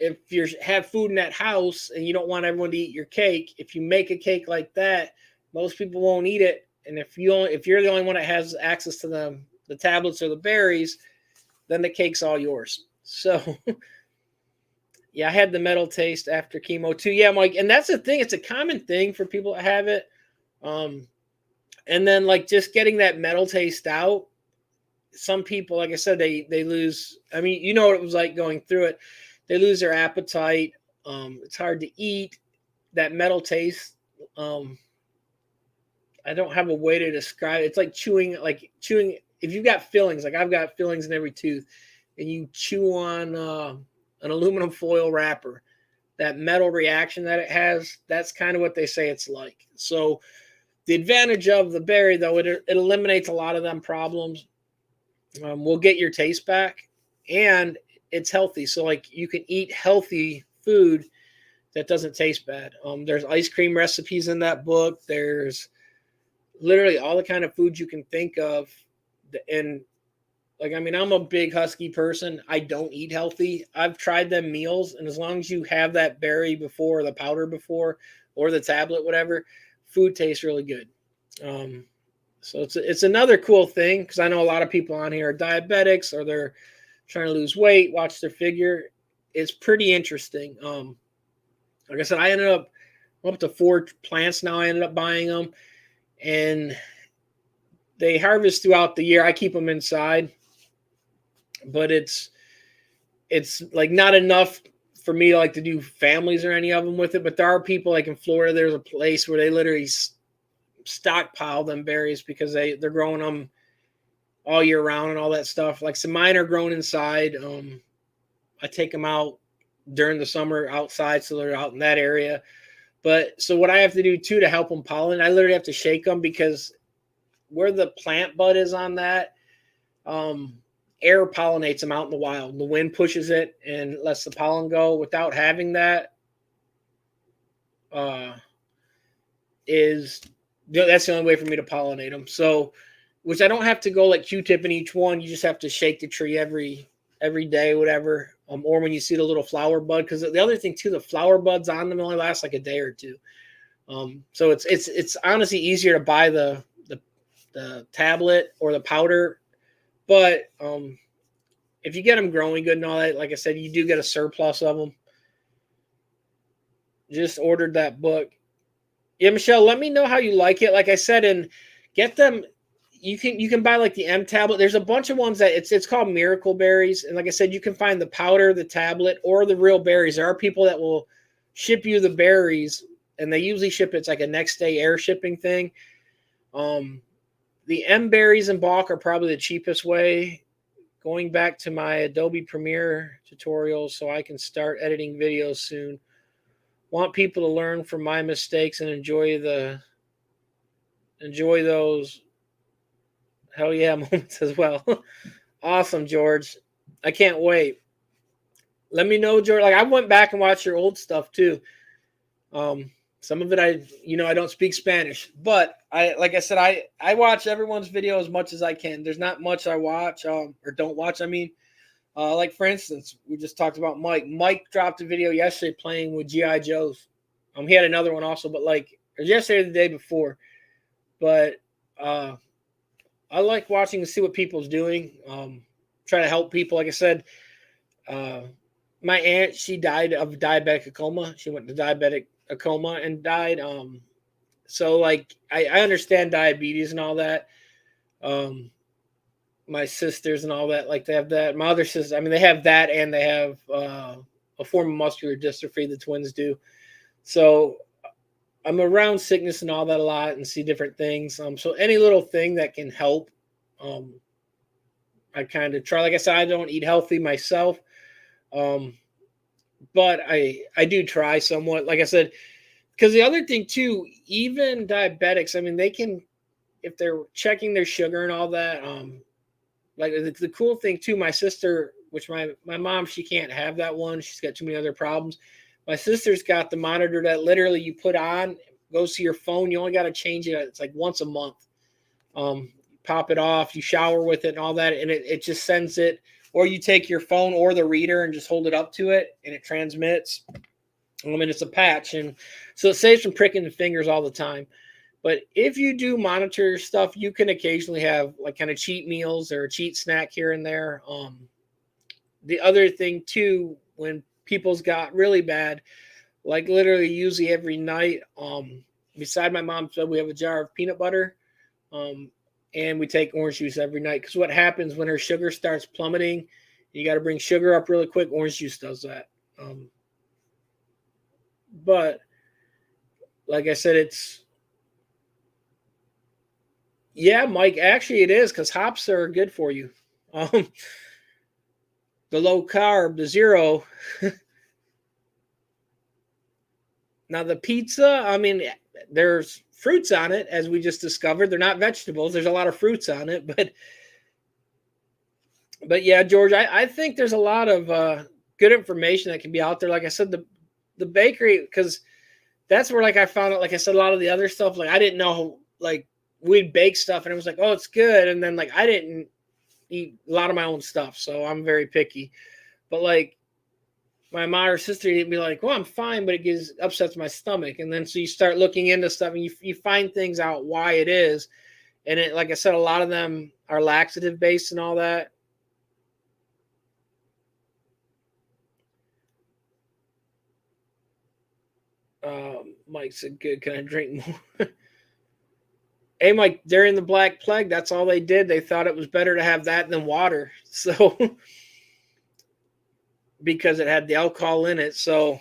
if you have food in that house and you don't want everyone to eat your cake, if you make a cake like that, most people won't eat it. And if you're the only one that has access to the tablets or the berries, then the cake's all yours. So yeah, I had the metal taste after chemo too. Yeah, I'm like, and that's the thing, it's a common thing for people to have it. And then like just getting that metal taste out, some people, like I said, they lose. I mean, you know what it was like going through it. they lose their appetite. It's hard to eat. That metal taste. I don't have a way to describe it. It's like chewing. If you've got fillings, like I've got fillings in every tooth, and you chew on an aluminum foil wrapper, that metal reaction that it has, that's kind of what they say it's like. So the advantage of the berry, though, it eliminates a lot of them problems. We'll get your taste back, and it's healthy. So like you can eat healthy food that doesn't taste bad. There's ice cream recipes in that book. There's literally all the kind of food you can think of. And like, I mean, I'm a big husky person. I don't eat healthy. I've tried them meals, and as long as you have that berry before, or the powder before, or the tablet, whatever, food tastes really good. So it's another cool thing, because I know a lot of people on here are diabetics, or they're trying to lose weight, watch their figure. It's pretty interesting. Like I said, I ended up to 4 plants now. I ended up buying them, and they harvest throughout the year. I keep them inside, but it's like not enough for me to like to do families or any of them with it. But there are people like in Florida. There's a place where they literally stockpile them berries because they're growing them all year round and all that stuff. Like some mine are grown inside. I take them out during the summer outside, so they're out in that area. But so what I have to do too to help them pollinate, I literally have to shake them, because where the plant bud is on that, air pollinates them out in the wild. The wind pushes it and lets the pollen go. Without having that, that's the only way for me to pollinate them. So, which I don't have to go like Q-tip in each one. You just have to shake the tree every day, whatever. Or when you see the little flower bud, because the other thing too, the flower buds on them only last like a day or two. So it's honestly easier to buy the tablet or the powder, but if you get them growing good and all that, like I said, you do get a surplus of them. Just ordered that book. Yeah, Michelle, let me know how you like it. Like I said, and get them. You can buy like the M tablet. There's a bunch of ones that it's called Miracle Berries, and like I said, you can find the powder, the tablet, or the real berries. There are people that will ship you the berries, and they usually ship it's like a next day air shipping thing. The M berries in bulk are probably the cheapest way. Going back to my Adobe Premiere tutorials so I can start editing videos soon. Want people to learn from my mistakes and enjoy those hell yeah moments as well. Awesome, George. I can't wait. Let me know, George. Like I went back and watched your old stuff too. Some of it I don't speak Spanish, but I watch everyone's video as much as I can. There's not much I watch or don't watch. I mean, like for instance, we just talked about Mike. Mike dropped a video yesterday playing with GI Joes. He had another one also, but like it was yesterday or the day before. But I like watching to see what people's doing. Try to help people. Like I said, my aunt, she died of diabetic coma. She went to diabetic coma and died. So like I understand diabetes and all that. My sisters and all that, like they have that. My other sisters, I mean, they have that, and they have a form of muscular dystrophy. The twins do. So I'm around sickness and all that a lot and see different things. So any little thing that can help, I kind of try. Like I said, I don't eat healthy myself, but I do try somewhat. Like I said, because the other thing too, even diabetics, I mean, they can, if they're checking their sugar and all that. Like the cool thing too, my sister, which my mom, she can't have that one. She's got too many other problems. My sister's got the monitor that literally you put on, goes to your phone. You only got to change it. It's like once a month. Pop it off, you shower with it and all that, and it just sends it. Or you take your phone or the reader and just hold it up to it, and it transmits. I mean, it's a patch, and so it saves from pricking the fingers all the time. But if you do monitor your stuff, you can occasionally have like kind of cheat meals or a cheat snack here and there. The other thing too, when people's got really bad, like literally usually every night, beside my mom's bed, we have a jar of peanut butter, and we take orange juice every night. Because what happens when her sugar starts plummeting, you got to bring sugar up really quick. Orange juice does that. Um, but like I said, yeah, Mike. Actually, it is because hops are good for you. Um, the low carb, the zero. Now the pizza, I mean, there's fruits on it, as we just discovered. They're not vegetables. There's a lot of fruits on it, but yeah, George, I think there's a lot of good information that can be out there. Like I said, the bakery, because that's where like I found out. Like I said, a lot of the other stuff, like I didn't know, like we'd bake stuff, and it was like, oh, it's good, and then like I didn't eat a lot of my own stuff, so I'm very picky. But like my mom or sister, you'd be like, well, I'm fine, but it gives upsets my stomach. And then so you start looking into stuff and you find things out why it is. And it, like I said, a lot of them are laxative based and all that. Mike said, good. Can I drink more? Hey, Mike, during the Black Plague, that's all they did. They thought it was better to have that than water. So, because it had the alcohol in it. So,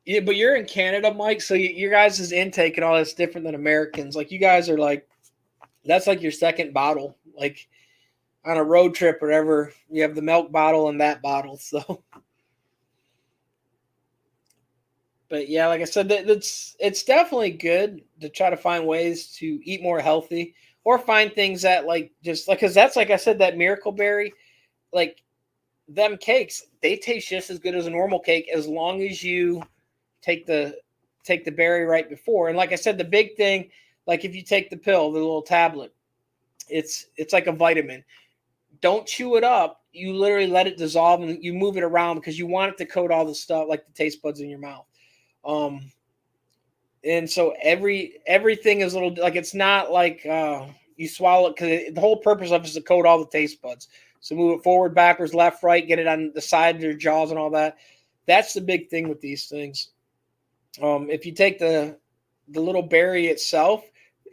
yeah, but you're in Canada, Mike. So your guys' intake and all that's different than Americans. Like, you guys are like, that's like your second bottle. Like, on a road trip or whatever, you have the milk bottle and that bottle. So, but yeah, like I said, it's definitely good to try to find ways to eat more healthy or find things that like just like because that's like I said that miracle berry, like them cakes, they taste just as good as a normal cake as long as you take the take the berry right before. And like I said, the big thing, like if you take the pill, the little tablet, it's like a vitamin. Don't chew it up. You literally let it dissolve and you move it around because you want it to coat all the stuff like the taste buds in your mouth. Um, and so everything is a little like it's not like you swallow it because the whole purpose of it is to coat all the taste buds. So move it forward, backwards, left, right, get it on the side of your jaws and all that. That's the big thing with these things. If you take the little berry itself,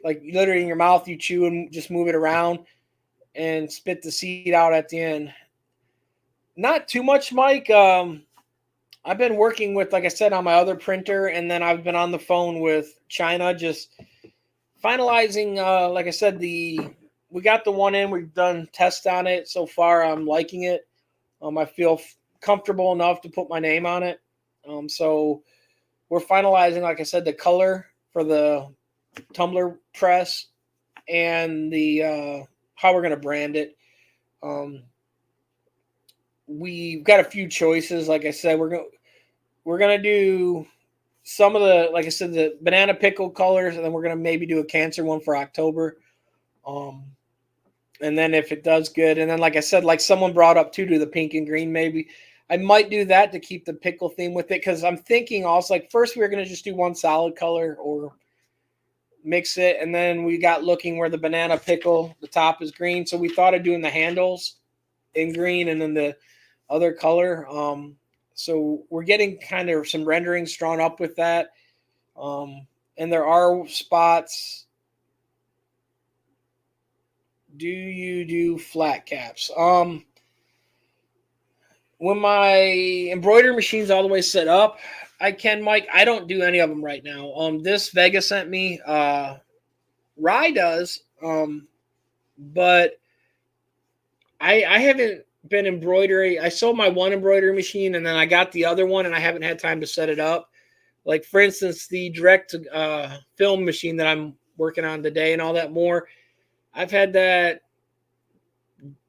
like literally in your mouth, you chew and just move it around and spit the seed out at the end. Not too much, Mike. I've been working with, like I said, on my other printer, and then I've been on the phone with China, just finalizing. Like I said, we got the one in. We've done tests on it so far. I'm liking it. I feel comfortable enough to put my name on it. So we're finalizing, like I said, the color for the tumbler press and the how we're gonna brand it. We've got a few choices. Like I said, we're gonna do some of the, like I said, the banana pickle colors, and then we're gonna maybe do a cancer one for October. Um, and then if it does good, and then like I said, like someone brought up too, do the pink and green maybe. I might do that to keep the pickle theme with it because I'm thinking also like first we were gonna just do one solid color or mix it, and then we got looking where the banana pickle, the top is green, so we thought of doing the handles in green and then the other color. So we're getting kind of some renderings drawn up with that. And there are spots. Do you do flat caps? When my embroidery machine's all the way set up, I can, Mike. I don't do any of them right now. This Vega sent me. Rye does. But I haven't been embroidery. I sold my one embroidery machine and then I got the other one and I haven't had time to set it up. Like for instance, the direct film machine that I'm working on today and all that more. I've had that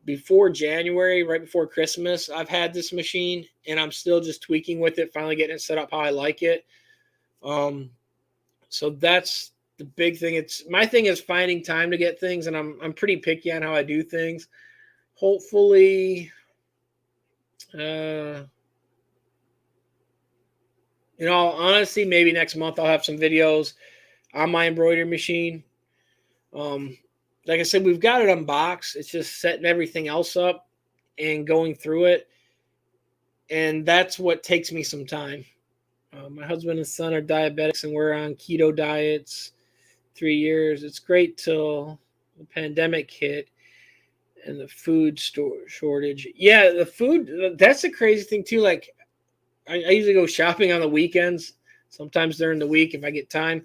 before January, right before Christmas. I've had this machine and I'm still just tweaking with it, finally getting it set up how I like it. So that's the big thing. It's my thing is finding time to get things, and I'm pretty picky on how I do things. Hopefully, in all honesty, maybe next month I'll have some videos on my embroidery machine. Like I said, we've got it unboxed. It's just setting everything else up and going through it. And that's what takes me some time. My husband and son are diabetics and we're on keto diets 3 years. It's great till the pandemic hit. And the food store shortage. Yeah, the food, that's the crazy thing too. Like I usually go shopping on the weekends, sometimes during the week if I get time.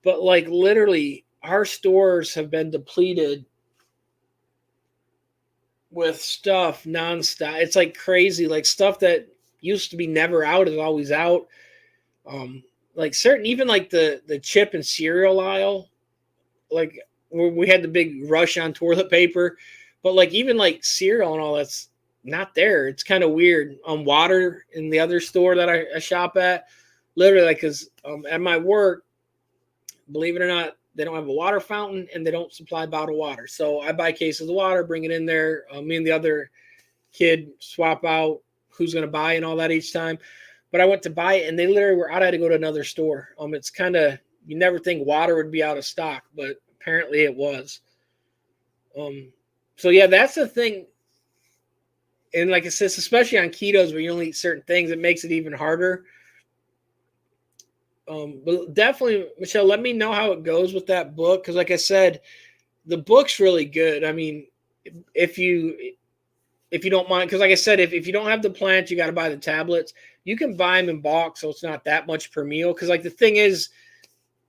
But like literally our stores have been depleted with stuff nonstop. It's like crazy. Like stuff that used to be never out is always out. Um, like certain, even like the chip and cereal aisle, like we had the big rush on toilet paper, but like even like cereal and all that's not there. It's kind of weird. Water in the other store that I shop at, literally, like, because at my work, believe it or not, they don't have a water fountain and they don't supply bottled water. So I buy cases of water, bring it in there. Me and the other kid swap out who's going to buy and all that each time. But I went to buy it and they literally were out. I had to go to another store. It's kind of, you never think water would be out of stock, but apparently it was. So yeah, that's the thing. And like I said, especially on ketos where you only eat certain things, it makes it even harder. But definitely, Michelle, let me know how it goes with that book. Because like I said, the book's really good. I mean, if you don't mind, because like I said, if you don't have the plants, you got to buy the tablets. You can buy them in bulk, so it's not that much per meal. Because like the thing is,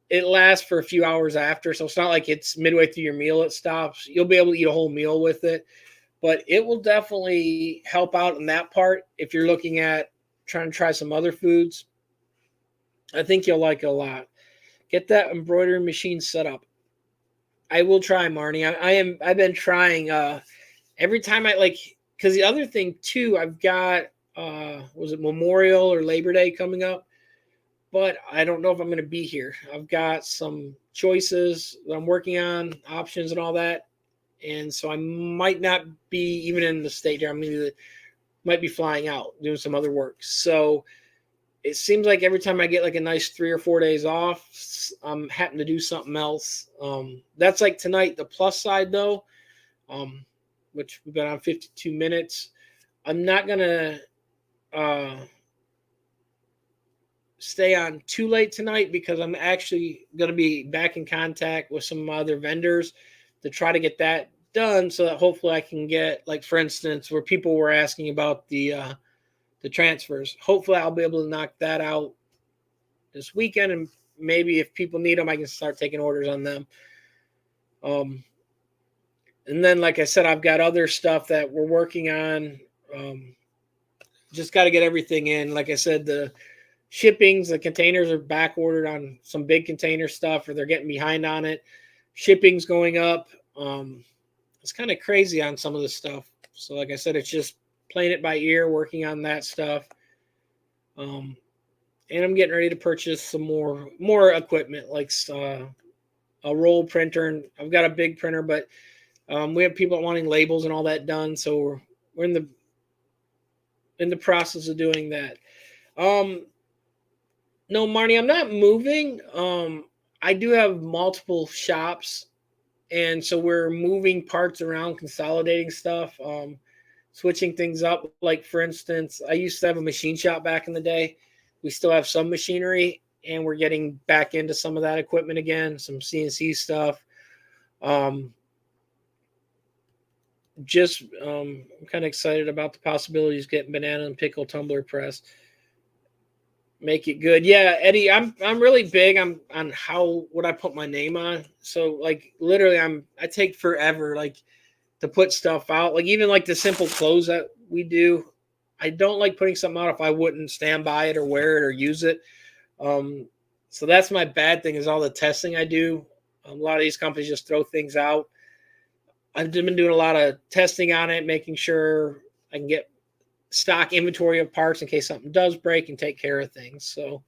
it lasts for a few hours after, so it's not like it's midway through your meal it stops. You'll be able to eat a whole meal with it, but it will definitely help out in that part if you're looking at trying to try some other foods. I think you'll like it a lot. Get that embroidery machine set up. I will try, Marnie. I've been trying every time I like, because the other thing too, I've got was it Memorial or Labor Day coming up, but I don't know if I'm going to be here. I've got some choices that I'm working on, options and all that, and so I might not be even in the state here. Might be flying out doing some other work. So it seems like every time I get like a nice 3 or 4 days off, I'm having to do something else. That's like tonight. The plus side though, which we've been on 52 minutes. I'm not gonna stay on too late tonight because I'm actually gonna be back in contact with some other vendors to try to get that done, so that hopefully I can get, like, for instance, where people were asking about the transfers. Hopefully I'll be able to knock that out this weekend, and maybe if people need them, I can start taking orders on them. And then, like I said, I've got other stuff that we're working on. Just got to get everything in. Like I said, the shippings, the containers are back ordered on some big container stuff, or they're getting behind on it. Shipping's going up. It's kind of crazy on some of the stuff. So like I said, it's just playing it by ear, working on that stuff. And I'm getting ready to purchase some more equipment, like a roll printer. And I've got a big printer, but we have people wanting labels and all that done. So we're in the process of doing that. No, Marnie, I'm not moving. I do have multiple shops, and so we're moving parts around, consolidating stuff, switching things up. Like, for instance, I used to have a machine shop back in the day. We still have some machinery, and we're getting back into some of that equipment again, some CNC stuff. I'm kind of excited about the possibilities of getting banana and pickle tumbler press. Make it good. Yeah, Eddie, I'm really big on what I put my name on. So like literally I take forever like to put stuff out. Like even like the simple clothes that we do. I don't like putting something out if I wouldn't stand by it or wear it or use it. So that's my bad thing, is all the testing I do. A lot of these companies just throw things out. I've been doing a lot of testing on it, making sure I can get stock inventory of parts in case something does break and take care of things. So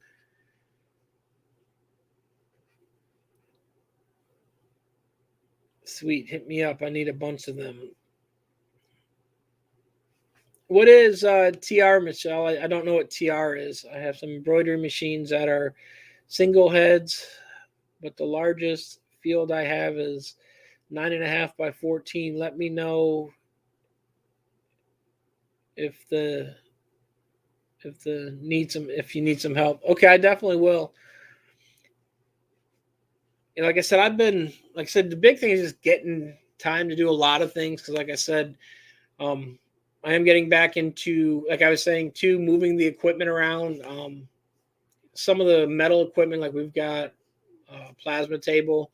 sweet, hit me up. I need a bunch of them. What is TR, Michelle? I don't know what TR is. I have some embroidery machines that are single heads, but the largest field I have is 9.5 by 14. Let me know if you need some help. Okay, I definitely will. And like I said, the big thing is just getting time to do a lot of things because, like I said, I am getting back into, like I was saying too, moving the equipment around. Some of the metal equipment, like we've got a plasma table.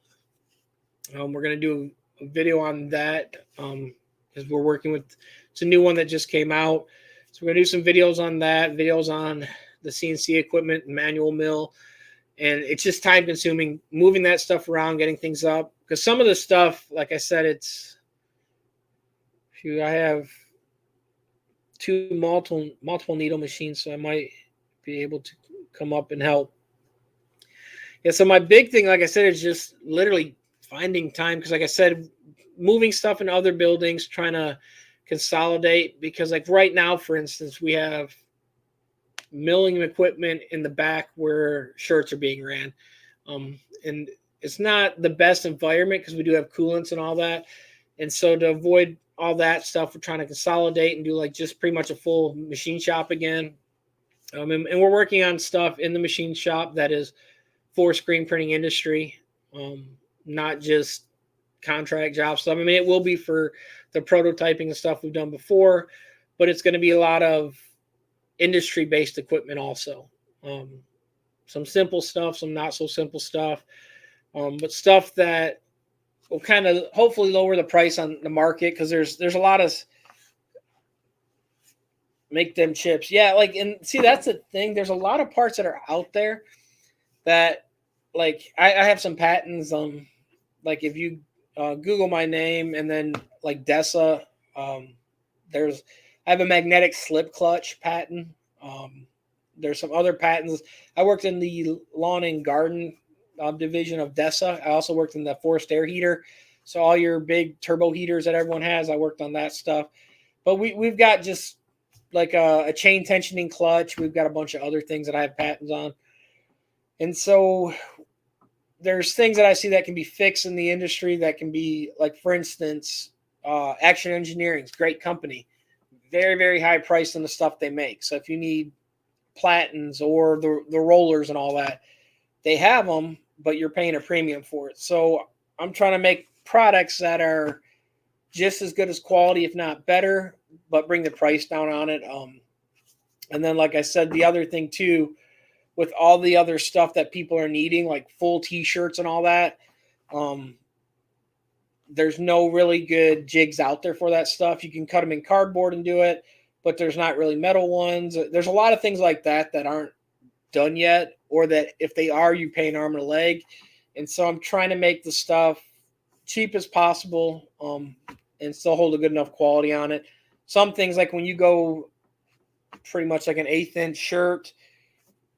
We're going to do a video on that because we're working with, it's a new one that just came out. So we're going to do some videos on that, videos on the CNC equipment, manual mill. And it's just time consuming, moving that stuff around, getting things up. Because some of the stuff, like I said, I have two multiple needle machines, so I might be able to come up and help. Yeah, so my big thing, like I said, is just literally finding time because, like I said, moving stuff in other buildings, trying to consolidate. Because, like right now, for instance, we have milling equipment in the back where shirts are being ran, and it's not the best environment because we do have coolants and all that. And so to avoid all that stuff, we're trying to consolidate and do like just pretty much a full machine shop again. And we're working on stuff in the machine shop that is for screen printing industry, not just contract job stuff. I mean, it will be for the prototyping and stuff we've done before, but it's going to be a lot of industry-based equipment also. Some simple stuff, some not so simple stuff, but stuff that will kind of hopefully lower the price on the market because there's a lot of make them chips. Yeah, like, and see, that's the thing. There's a lot of parts that are out there that, like, I have some patents. Like if you Google my name and then like DESA, I have a magnetic slip clutch patent. There's some other patents. I worked in the lawn and garden division of DESA. I also worked in the forced air heater. So all your big turbo heaters that everyone has, I worked on that stuff. But we've got just like a chain tensioning clutch. We've got a bunch of other things that I have patents on. And so there's things that I see that can be fixed in the industry that can be, like, for instance, Action Engineering is a great company. Very, very high price on the stuff they make. So if you need platens or the rollers and all that, they have them, but you're paying a premium for it. So I'm trying to make products that are just as good as quality, if not better, but bring the price down on it. And then, like I said, the other thing too, with all the other stuff that people are needing, like full t-shirts and all that, there's no really good jigs out there for that stuff. You can cut them in cardboard and do it, but there's not really metal ones. There's a lot of things like that that aren't done yet, or that if they are, you pay an arm and a leg. And so I'm trying to make the stuff cheap as possible, and still hold a good enough quality on it. Some things, like when you go pretty much like an 1/8 inch shirt,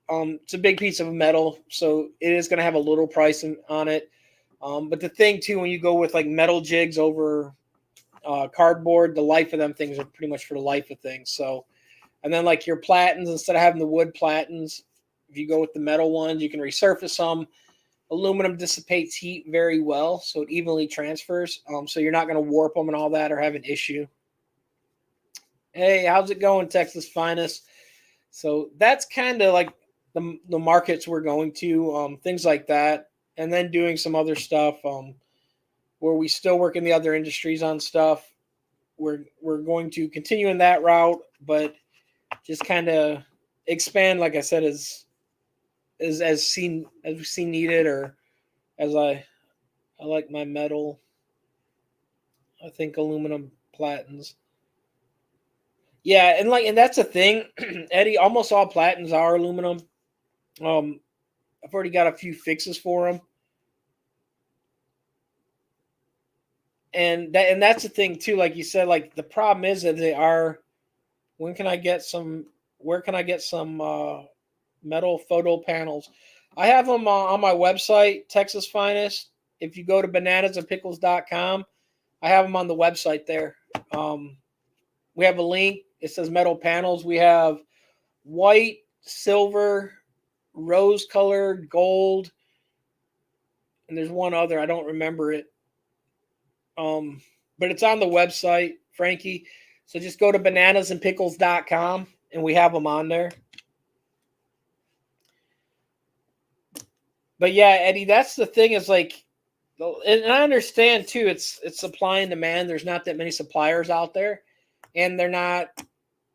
it's a big piece of metal, so it is going to have a little price on it. But the thing too, when you go with like metal jigs over cardboard, the life of them things are pretty much for the life of things. So, and then like your platens, instead of having the wood platens, if you go with the metal ones, you can resurface them. Aluminum dissipates heat very well, so it evenly transfers. So you're not going to warp them and all that or have an issue. Hey, how's it going, Texas Finest? So that's kind of like the markets we're going to, things like that. And then doing some other stuff where we still work in the other industries on stuff. We're going to continue in that route, but just kind of expand, like I said, as we see needed, or as I like my metal. I think aluminum platens. Yeah, and that's the thing, Eddie. Almost all platens are aluminum. I've already got a few fixes for them, and that's the thing too. Like you said, like the problem is that they are. When can I get some? Where can I get some metal photo panels? I have them on my website, Texas Finest. If you go to bananasandpickles.com, I have them on the website there. We have a link. It says metal panels. We have white, silver, rose-colored, gold, and there's one other. I don't remember it. But it's on the website, Frankie. So just go to bananasandpickles.com, and we have them on there. But yeah, Eddie, that's the thing, is like And I understand too, it's supply and demand. There's not that many suppliers out there, and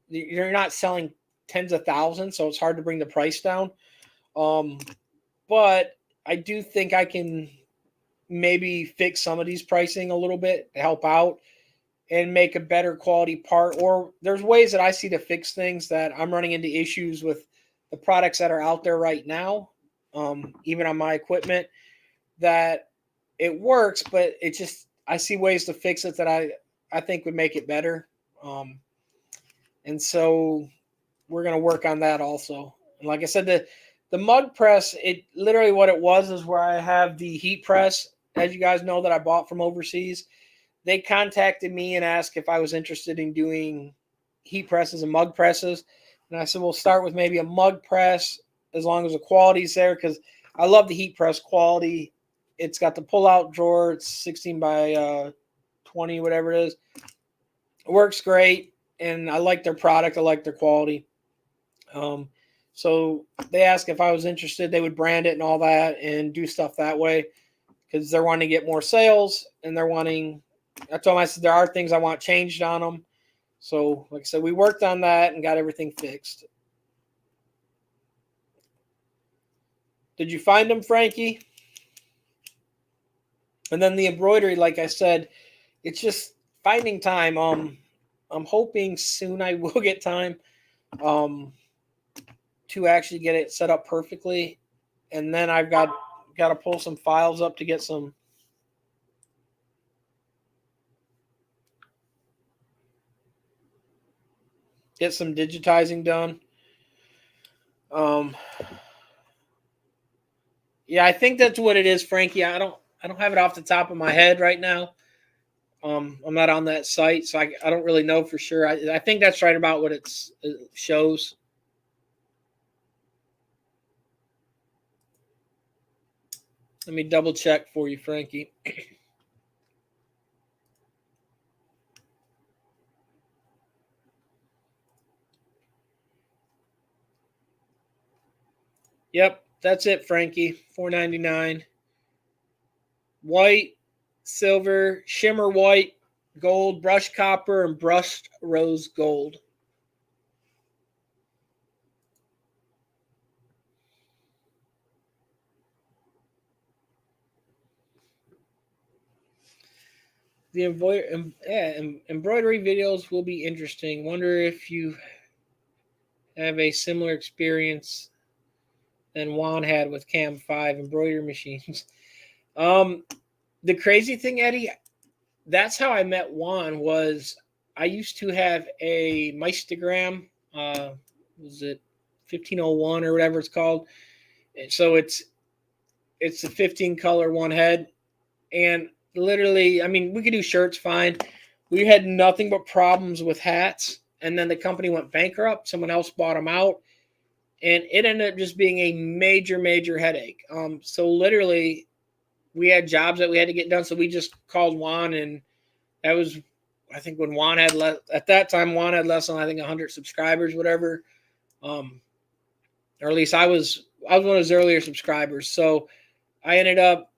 you're not selling tens of thousands, so it's hard to bring the price down. But I do think I can maybe fix some of these pricing a little bit to help out and make a better quality part. Or there's ways that I see to fix things that I'm running into issues with the products that are out there right now, even on my equipment, that it works, but it just, I see ways to fix it that I think would make it better. And so we're going to work on that also. And like I said, the mug press, it literally what it was is where I have the heat press, as you guys know, that I bought from overseas. They contacted me and asked if I was interested in doing heat presses and mug presses. And I said, we'll start with maybe a mug press as long as the quality's there, because I love the heat press quality. It's got the pull-out drawer. It's 16 by 20, whatever it is. It works great, and I like their product. I like their quality. So they asked if I was interested. They would brand it and all that and do stuff that way because they're wanting to get more sales, and they're wanting – I told them, I said, there are things I want changed on them. So, like I said, we worked on that and got everything fixed. Did you find them, Frankie? And then the embroidery, like I said, it's just finding time. I'm hoping soon I will get time to actually get it set up perfectly. And then I've got to pull some files up to get some digitizing done. Yeah, I think that's what it is, Frankie. I don't have it off the top of my head right now. I'm not on that site, so I don't really know for sure. I think that's right about what it shows. Let me double check for you, Frankie. Yep, that's it, Frankie. $4.99. White, silver, shimmer white, gold, brushed copper, and brushed rose gold. The embroidery videos will be interesting. Wonder if you have a similar experience than Juan had with Cam 5 embroidery machines. The crazy thing, Eddie, that's how I met Juan. Was I used to have a Meistergram, was it 1501 or whatever it's called? And so it's a 15 color one head, and literally, I mean, we could do shirts fine. We had nothing but problems with hats, and then the company went bankrupt. Someone else bought them out, and it ended up just being a major headache. So literally, we had jobs that we had to get done, so we just called Juan, and that was, I think, when Juan had at that time, Juan had less than, I think, 100 subscribers, whatever. Or at least I was one of his earlier subscribers. So I ended up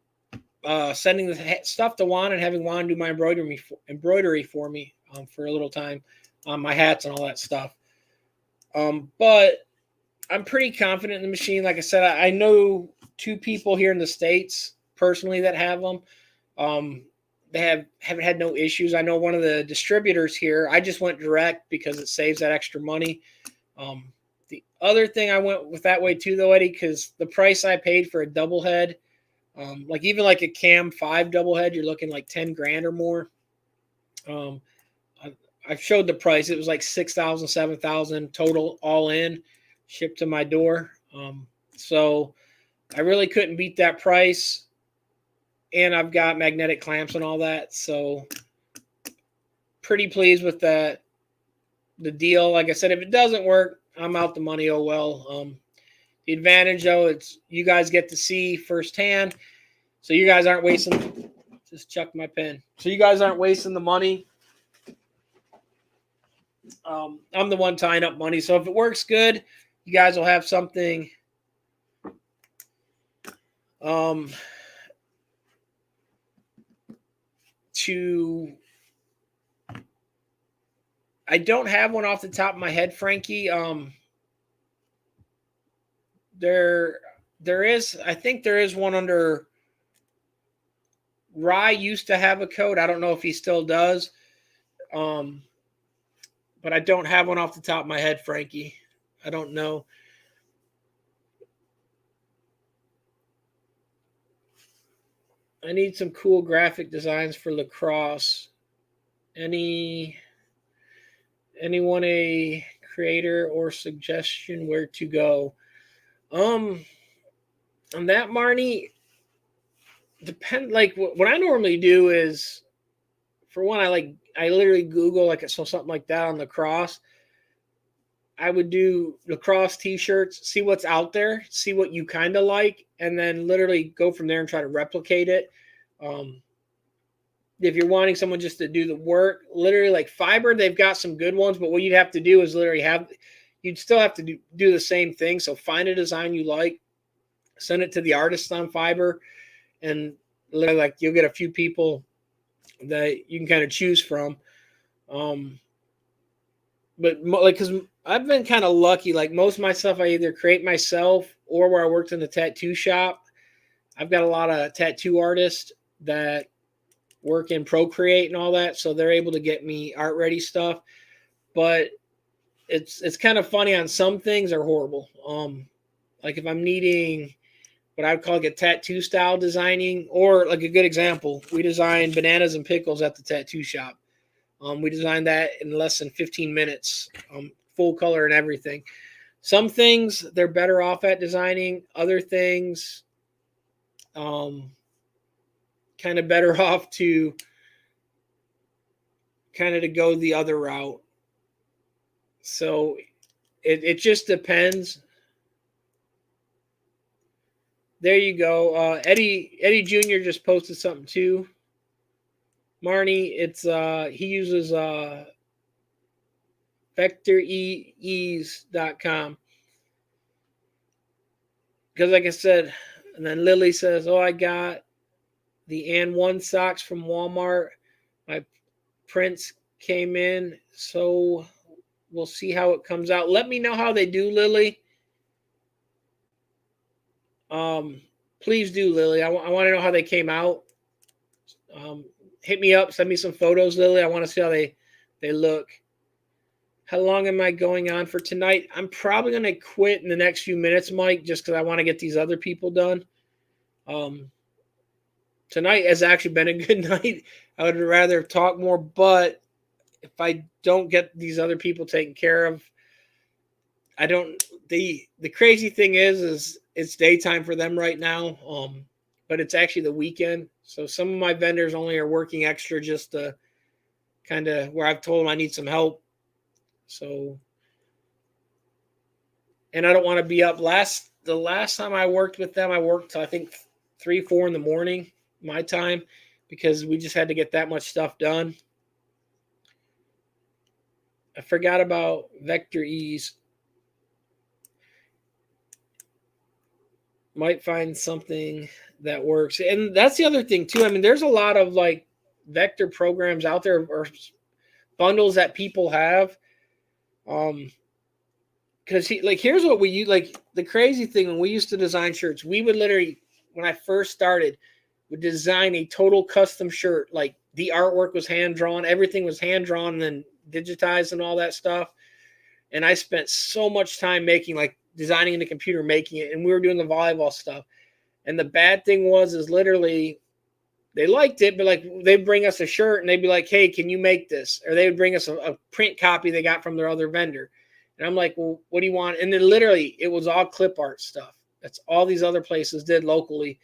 sending the stuff to Juan and having Juan do my embroidery for me for a little time on my hats and all that stuff. But I'm pretty confident in the machine. Like I said, I know 2 people here in the States personally that have them. They haven't had no issues. I know one of the distributors here, I just went direct because it saves that extra money. The other thing I went with that way too, though, Eddie, because the price I paid for a double head, like even like a Cam 5 double head, you're looking like 10 grand or more. I showed the price. It was like 6,000, 7,000 total, all in, shipped to my door. So I really couldn't beat that price. And I've got magnetic clamps and all that. So pretty pleased with that. The deal, like I said, if it doesn't work, I'm out the money. Oh, well. The advantage, though, it's you guys get to see firsthand. So you guys aren't wasting, just chuck my pen. So you guys aren't wasting the money. I'm the one tying up money. So if it works good, you guys will have something. to, I don't have one off the top of my head, Frankie. There is, I think there is one under, Rye used to have a code. I don't know if he still does. But I don't have one off the top of my head, Frankie. I don't know. I need some cool graphic designs for lacrosse. Anyone a creator or suggestion where to go? On that, Marnie, like what I normally do is, for one, I literally Google like something like that on lacrosse. I would do lacrosse t-shirts, see what's out there, see what you kind of like, and then literally go from there and try to replicate it. If you're wanting someone just to do the work, literally like Fiber, they've got some good ones, but what you'd have to do is literally you'd still have to do the same thing. So find a design you like, send it to the artist on Fiber, and literally like you'll get a few people that you can kind of choose from. But like, because I've been kind of lucky, like most of my stuff I either create myself or where I worked in the tattoo shop. I've got a lot of tattoo artists that work in Procreate and all that, so they're able to get me art ready stuff. But it's kind of funny, on some things are horrible. Like if I'm needing what I would call like a tattoo style designing, or like a good example, we designed bananas and pickles at the tattoo shop. We designed that in less than 15 minutes, full color and everything. Some things they're better off at designing. Other things, kind of better off to go the other route. So it just depends. There you go. Eddie Jr. just posted something too. Marnie, it's he uses vectorease.com. Because like I said, and then Lily says, "Oh, I got the And One socks from Walmart. My prints came in, so we'll see how it comes out." Let me know how they do, Lily. Please do, Lily. I want to know how they came out. Hit me up. Send me some photos, Lily. I want to see how they look. How long am I going on for tonight? I'm probably going to quit in the next few minutes, Mike, just because I want to get these other people done. Tonight has actually been a good night. I would rather talk more, but if I don't get these other people taken care of, I don't. The crazy thing is it's daytime for them right now, but it's actually the weekend. So some of my vendors only are working extra just to kind of, where I've told them I need some help. So, and I don't want to be up. The last time I worked with them, I worked till I think 3-4 in the morning, my time, because we just had to get that much stuff done. I forgot about Vector Ease. Might find something that works. And that's the other thing too. I mean, there's a lot of like vector programs out there, or bundles that people have. Because here's what we use. Like the crazy thing, when we used to design shirts, we would literally, when I first started, would design a total custom shirt. Like the artwork was hand drawn, everything was hand drawn and then digitized and all that stuff. And I spent so much time designing in the computer, making it, and we were doing the volleyball stuff. And the bad thing is literally they liked it, but like they'd bring us a shirt and they'd be like, "Hey, can you make this?" Or they would bring us a print copy they got from their other vendor. And I'm like, "Well, what do you want?" And then literally it was all clip art stuff. That's all these other places did locally.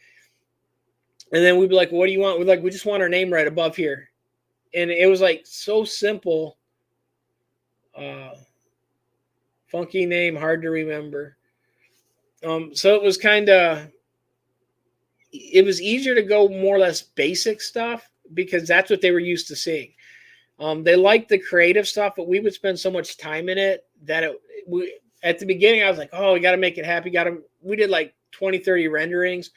And then we'd be like, "What do you want?" We're like, "We just want our name right above here." And it was like so simple. Funky name, hard to remember. So it was it was easier to go more or less basic stuff because that's what they were used to seeing. They liked the creative stuff, but we would spend so much time in it that at the beginning I was like, "Oh, we got to make it happy." We did like 20, 30 renderings.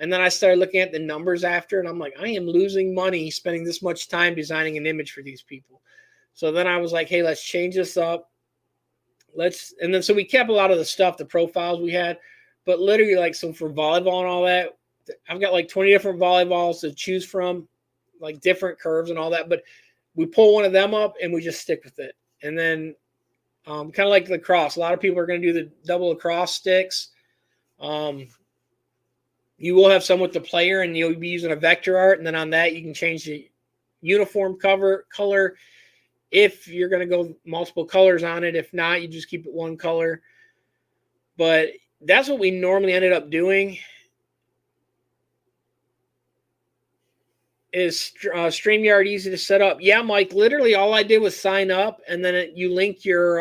And then I started looking at the numbers after, and I'm like, I am losing money spending this much time designing an image for these people. So then I was like, hey, let's change this up. And then so we kept a lot of the stuff, the profiles we had, but literally like, so for volleyball and all that, I've got like 20 different volleyballs to choose from, like different curves and all that. But we pull one of them up and we just stick with it. And then kind of like lacrosse. A lot of people are going to do the double lacrosse sticks. You will have some with the player, and you'll be using a vector art. And then on that, you can change the uniform color if you're going to go multiple colors on it. If not, you just keep it one color. But that's what we normally ended up doing. Is StreamYard easy to set up? Yeah, Mike, literally all I did was sign up, and then you link your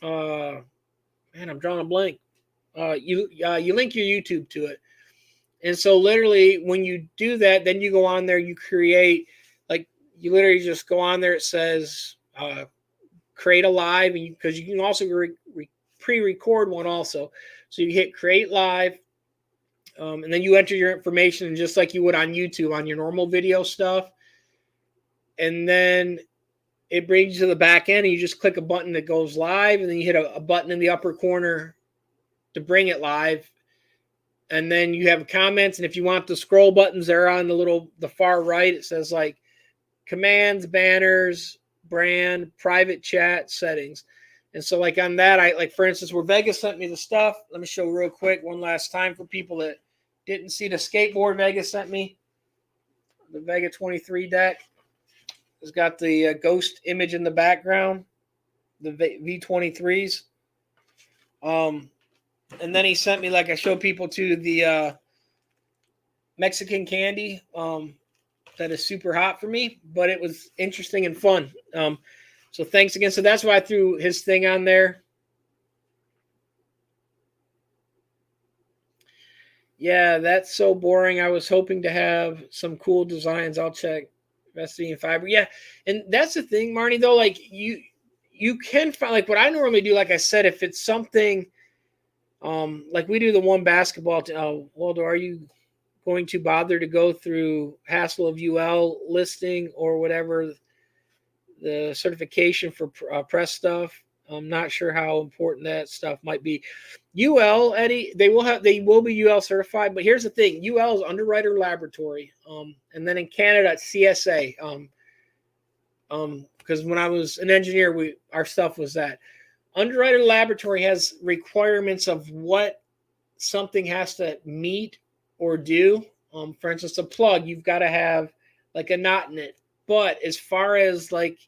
man, I'm drawing a blank. You link your YouTube to it. And so literally when you do that, then you go on there, you create, like, you literally just go on there. It says create a live, and because you can also pre-record one also. So you hit create live. And then you enter your information just like you would on YouTube on your normal video stuff. And then it brings you to the back end, and you just click a button that goes live, and then you hit a button in the upper corner to bring it live. And then you have comments. And if you want the scroll buttons, they're on the far right. It says like commands, banners, brand, private chat, settings. And so like on that, I like, for instance, where Vega sent me the stuff, let me show real quick one last time for people that didn't see the skateboard Vega sent me. The Vega 23 deck has got the ghost image in the background, the V23s. And then he sent me, like I showed people, to the Mexican candy that is super hot for me, but it was interesting and fun. So thanks again. So that's why I threw his thing on there. Yeah, that's so boring. I was hoping to have some cool designs. I'll check Vestige and Fiber. Yeah, and that's the thing, Marnie, though. Like you can find, like what I normally do, like I said, if it's something like we do the one basketball. Waldo, are you going to bother to go through hassle of UL listing or whatever the certification for press stuff? I'm not sure how important that stuff might be. UL, Eddie, they will be UL certified, but here's the thing: UL is Underwriter Laboratory, and then in Canada it's CSA. Because when I was an engineer, our stuff was that. Underwriter Laboratory has requirements of what something has to meet or do. For instance, a plug, you've got to have like a knot in it. But as far as like,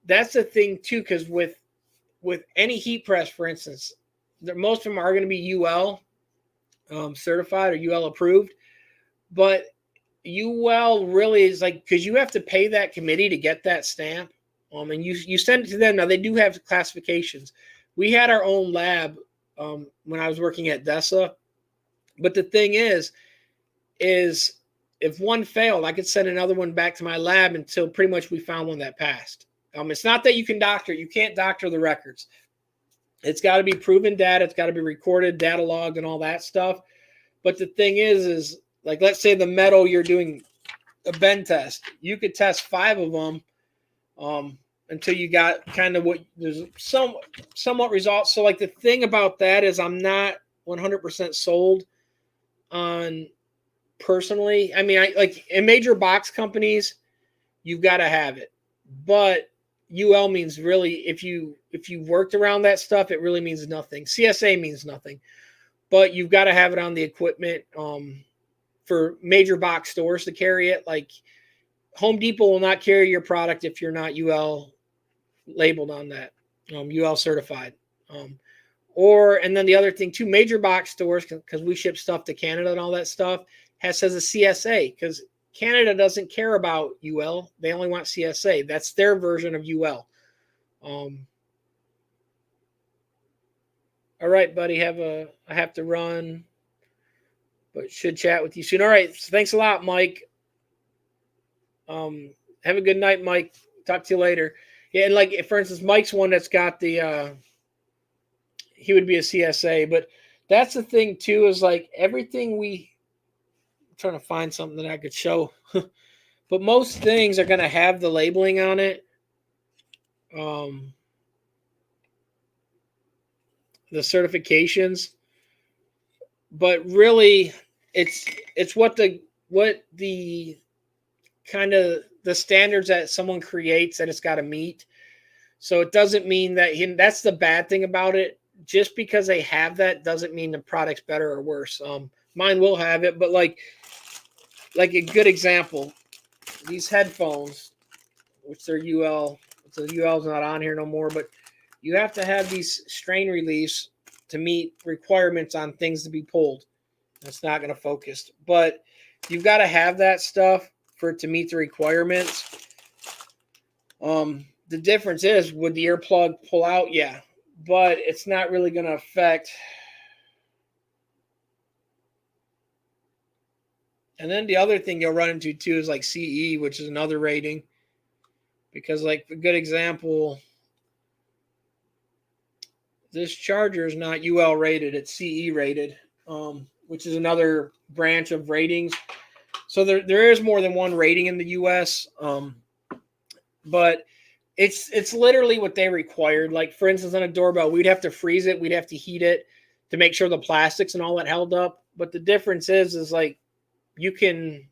that's the thing too, because with any heat press, for instance, most of them are going to be UL certified or UL approved. But UL really is like, because you have to pay that committee to get that stamp. And you send it to them. Now, they do have classifications. We had our own lab when I was working at DESA. But the thing is if one failed, I could send another one back to my lab until pretty much we found one that passed. It's not that you can doctor. You can't doctor the records. It's got to be proven data. It's got to be recorded, data logged, and all that stuff. But the thing is like, let's say the metal, you're doing a bend test. You could test 5 of them until you got kind of what there's somewhat results. So like the thing about that is I'm not 100% sold on personally. I mean, I like in major box companies, you've got to have it. But UL means really, if you worked around that stuff, it really means nothing. CSA means nothing. But you've got to have it on the equipment for major box stores to carry it. Like Home Depot will not carry your product if you're not UL labeled on that, UL certified. And then the other thing too, major box stores, because we ship stuff to Canada and all that stuff, says a CSA, because Canada doesn't care about UL. They only want CSA. That's their version of UL. All right, buddy. I have to run, but should chat with you soon. All right. Thanks a lot, Mike. Have a good night, Mike. Talk to you later. Yeah, and like, for instance, Mike's one that's got the he would be a CSA, but that's the thing too, is like everything I'm trying to find something that I could show. But most things are going to have the labeling on it. The certifications, but really it's what the kind of the standards that someone creates that it's got to meet. So it doesn't mean that that's the bad thing about it. Just because they have that doesn't mean the product's better or worse. Mine will have it, but like a good example, these headphones, which they're UL. So the UL's not on here no more, but you have to have these strain reliefs to meet requirements on things to be pulled. It's not going to focus, but you've got to have that stuff for it to meet the requirements. The difference is, would the earplug pull out? Yeah, but it's not really going to affect. And then the other thing you'll run into too is like CE, which is another rating. Because like a good example, this charger is not UL rated, it's CE rated, which is another branch of ratings. So there is more than one rating in the US, but it's literally what they required. Like for instance, on a doorbell, we'd have to freeze it, we'd have to heat it to make sure the plastics and all that held up. But the difference is like you can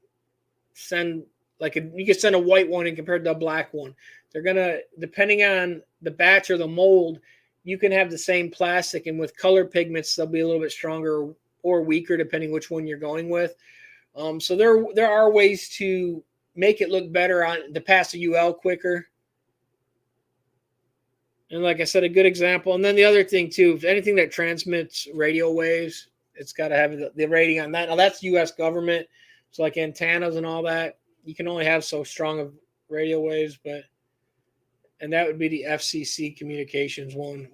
send you can send a white one and compared to a black one. They're gonna, depending on the batch or the mold, you can have the same plastic, and with color pigments, they'll be a little bit stronger or weaker depending which one you're going with. So there are ways to make it look better to pass a UL quicker. And like I said, a good example. And then the other thing too, anything that transmits radio waves, it's got to have the rating on that. Now that's U.S. government, so like antennas and all that, you can only have so strong of radio waves, and that would be the FCC communications one,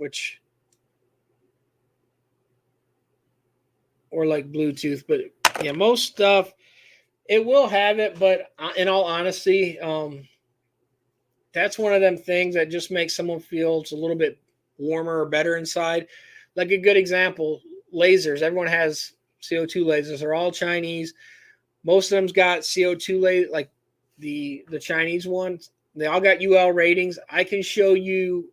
or like Bluetooth. But yeah, most stuff it will have it, but in all honesty, that's one of them things that just makes someone feel it's a little bit warmer or better inside. Like a good example, lasers. Everyone has CO2 lasers. They're all Chinese. Most of them's got CO2 laser, like the Chinese ones. They all got UL ratings. I can show you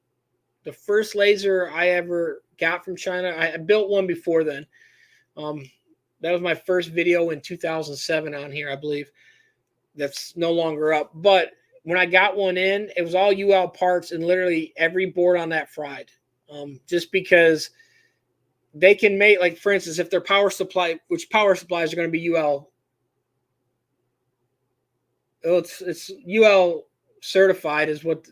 the first laser I ever got from China. I built one before then. That was my first video in 2007 on here, I believe. That's no longer up. But when I got one in, it was all UL parts, and literally every board on that fried. Just because they can make, like for instance, if their power supply, which power supplies are going to be UL. It's UL certified is what.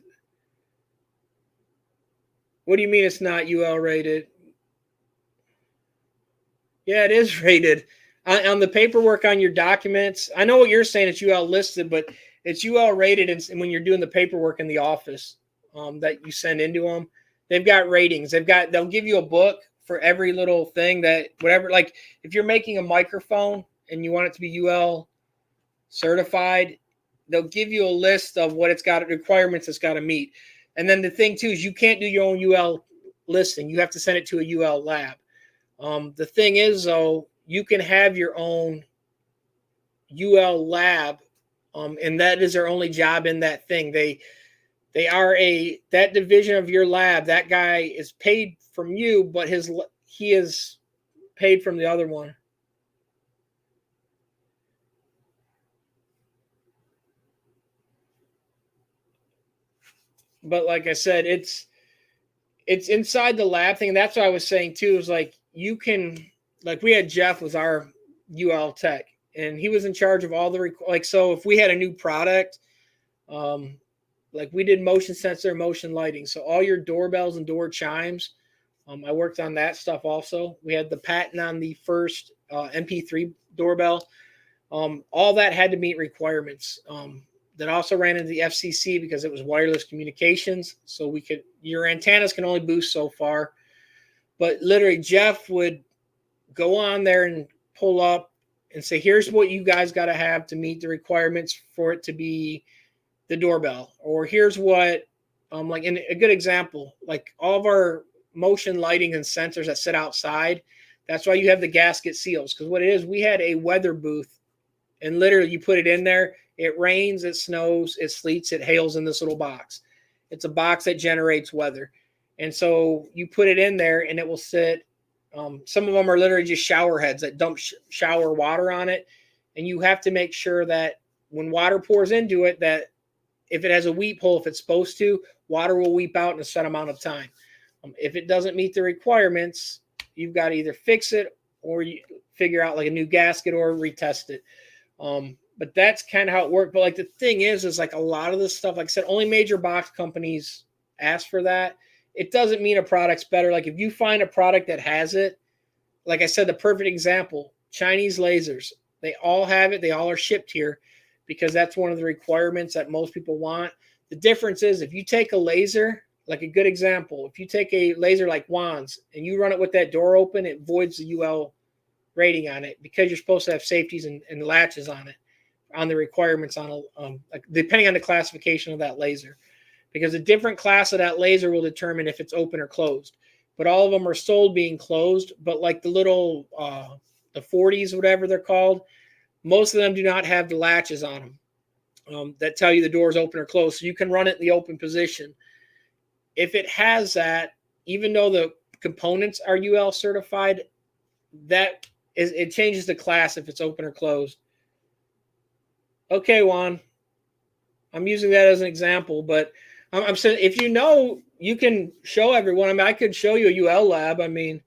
What do you mean it's not UL rated? Yeah, it is rated. On the paperwork on your documents, I know what you're saying, it's UL listed, but it's UL rated. And when you're doing the paperwork in the office that you send into them, they've got ratings. They'll give you a book for every little thing that whatever. Like if you're making a microphone and you want it to be UL certified, they'll give you a list of what it's got, requirements it's got to meet. And then the thing too is you can't do your own UL listing. You have to send it to a UL lab. The thing is though, you can have your own UL lab, and that is their only job in that thing. They are that division of your lab. That guy is paid from you, but he is paid from the other one. But like I said, it's inside the lab thing. And that's what I was saying too, is like you can, like we had Jeff was our UL tech, and he was in charge of all the so if we had a new product, like we did motion sensor, motion lighting. So all your doorbells and door chimes, I worked on that stuff also. We had the patent on the first MP3 doorbell. All that had to meet requirements. That also ran into the FCC because it was wireless communications. So your antennas can only boost so far. But literally, Jeff would go on there and pull up and say, here's what you guys got to have to meet the requirements for it to be the doorbell. Or here's what, like in a good example, like all of our motion lighting and sensors that sit outside, That's why you have the gasket seals. Because what it is, we had a weather booth, and literally you put it in there. It rains, it snows, it sleets, it hails in this little box. It's a box that generates weather. And so you put it in there and it will sit. Some of them are literally just shower heads that dump shower water on it. And you have to make sure that when water pours into it, that if it has a weep hole, if it's supposed to, water will weep out in a set amount of time. If it doesn't meet the requirements, you've got to either fix it or you figure out like a new gasket or retest it. But that's kind of how it worked. But like the thing is like a lot of this stuff, like I said, only major box companies ask for that. It doesn't mean a product's better. Like if you find a product that has it, like I said, the perfect example, Chinese lasers, they all have it. They all are shipped here because that's one of the requirements that most people want. The difference is if you take a laser, like a good example, if you take a laser like Wands and you run it with that door open, it voids the UL rating on it because you're supposed to have safeties and latches on it, on the requirements on like depending on the classification of that laser, because a different class of that laser will determine if it's open or closed. But all of them are sold being closed. But like the little the 40s, whatever they're called, most of them do not have the latches on them that tell you the door is open or closed. So you can run it in the open position. If it has that, even though the components are UL certified, that is, it changes the class if it's open or closed. Okay, Juan, I'm using that as an example, but I'm saying if you know, you can show everyone. I mean, I could show you a UL lab. I mean,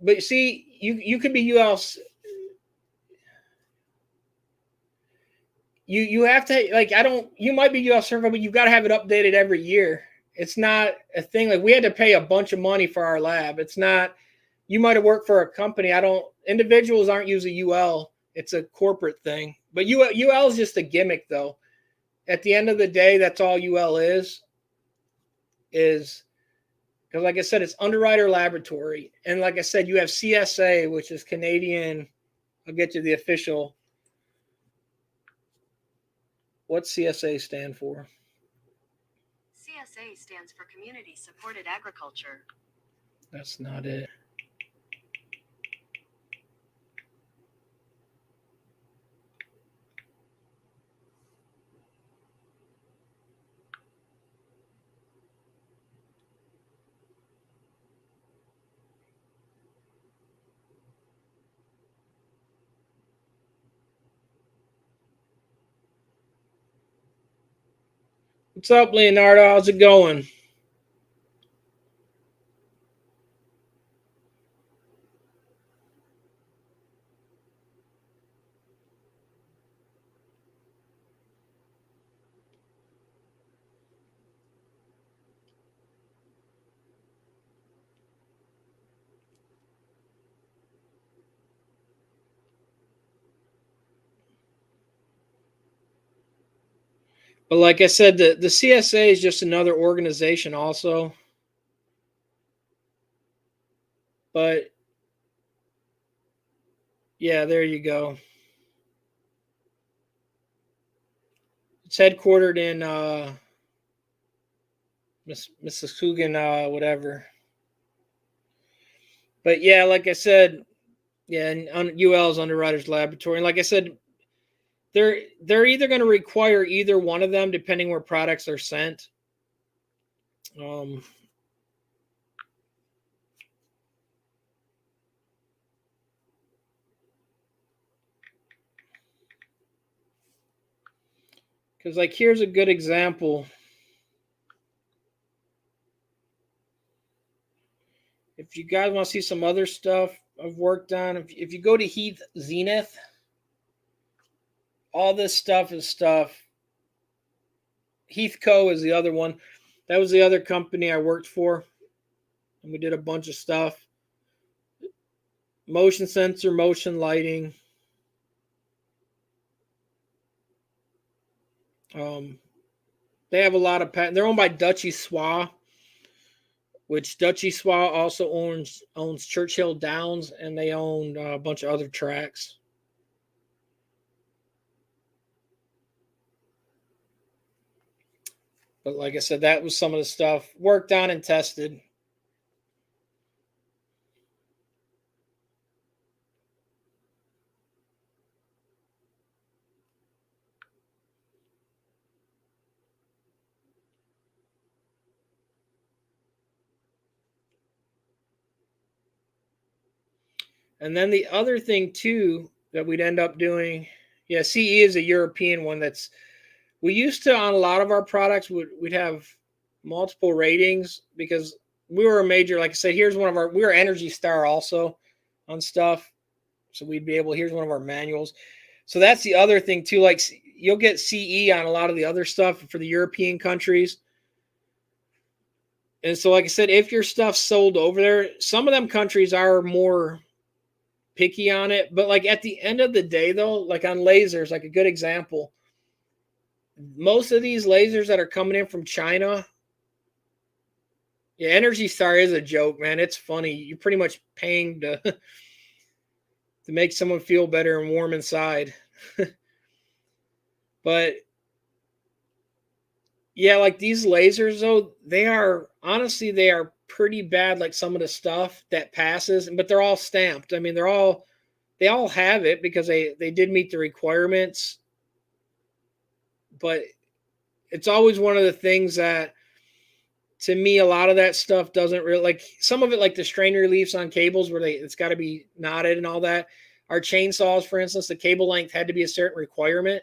but see, you could be UL. You have to like I don't. You might be UL certified, but you've got to have it updated every year. It's not a thing like we had to pay a bunch of money for our lab. It's not. You might have worked for a company. I don't. Individuals aren't using UL. It's a corporate thing. But UL is just a gimmick, though. At the end of the day, that's all UL is because, like I said, it's Underwriter Laboratory, and like I said, you have CSA, which is Canadian. I'll get you the official. What's CSA stand for? CSA stands for Community Supported Agriculture. That's not it. What's up, Leonardo? How's it going? But like I said, the CSA is just another organization also. But yeah, there you go. It's headquartered in Mississauga, whatever. But yeah, like I said, yeah, and UL's Underwriters Laboratory. And like I said, they're either going to require either one of them depending where products are sent. Because like here's a good example. If you guys want to see some other stuff I've worked on, if you go to Heath Zenith, all this stuff is stuff. Heath Co. is the other one. That was the other company I worked for. And we did a bunch of stuff. Motion sensor, motion lighting. They have a lot of patents. They're owned by Dutchy Swa, which Dutchy Swa also owns Churchill Downs, and they own a bunch of other tracks. But like I said, that was some of the stuff worked on and tested. And then the other thing too that we'd end up doing, yeah, CE is a European one. That's we used to on a lot of our products we'd have multiple ratings because we were a major. Like I said, here's one of our we were Energy Star also on stuff, so we'd be able. Here's one of our manuals. So that's the other thing too. Like you'll get CE on a lot of the other stuff for the European countries. And so, like I said, if your stuff's sold over there, some of them countries are more picky on it. But like at the end of the day, though, like on lasers, like a good example, most of these lasers that are coming in from China, yeah, Energy Star is a joke, man. It's funny. You're pretty much paying to to make someone feel better and warm inside. But yeah, like these lasers though, they are honestly they are pretty bad. Like some of the stuff that passes, but they're all stamped. I mean, they all have it because they did meet the requirements. But it's always one of the things that to me a lot of that stuff doesn't really like some of it like the strain reliefs on cables where it's got to be knotted and all that. Our chainsaws, for instance, the cable length had to be a certain requirement.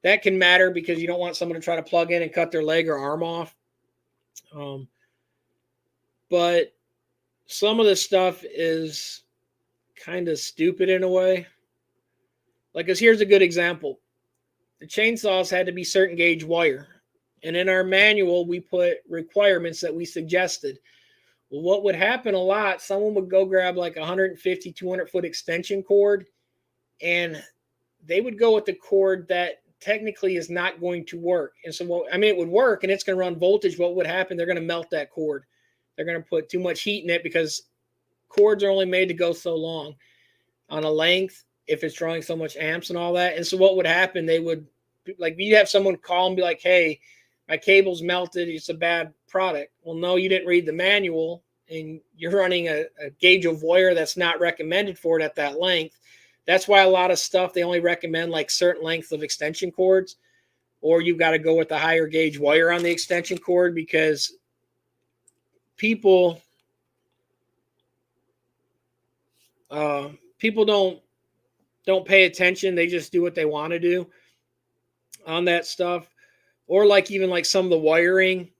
That can matter because you don't want someone to try to plug in and cut their leg or arm off. Um, but some of the stuff is kind of stupid in a way. Like, cause here's a good example: the chainsaws had to be certain gauge wire, and in our manual we put requirements that we suggested. Well, what would happen a lot? Someone would go grab like 150, 200-foot extension cord, and they would go with the cord that technically is not going to work. And so, I mean, it would work and it's going to run voltage. What would happen? They're going to melt that cord. They're going to put too much heat in it because cords are only made to go so long on a length if it's drawing so much amps and all that. And so, what would happen? They would, like, you have someone call and be like, hey, my cable's melted. It's a bad product. Well, no, you didn't read the manual and you're running a gauge of wire that's not recommended for it at that length. That's why a lot of stuff they only recommend like certain lengths of extension cords, or you've got to go with the higher gauge wire on the extension cord because people people don't pay attention. They just do what they want to do on that stuff, or like even like some of the wiring.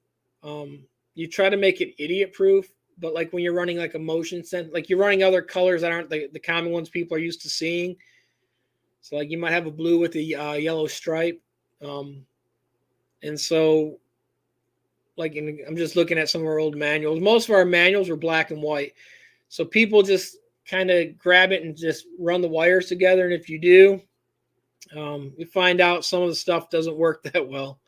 You try to make it idiot proof, but like when you're running like a motion sense, like you're running other colors that aren't the common ones people are used to seeing. So like you might have a blue with a yellow stripe. And so like I'm just looking at some of our old manuals. Most of our manuals were black and white. So people just kind of grab it and just run the wires together. And if you do, you find out some of the stuff doesn't work that well.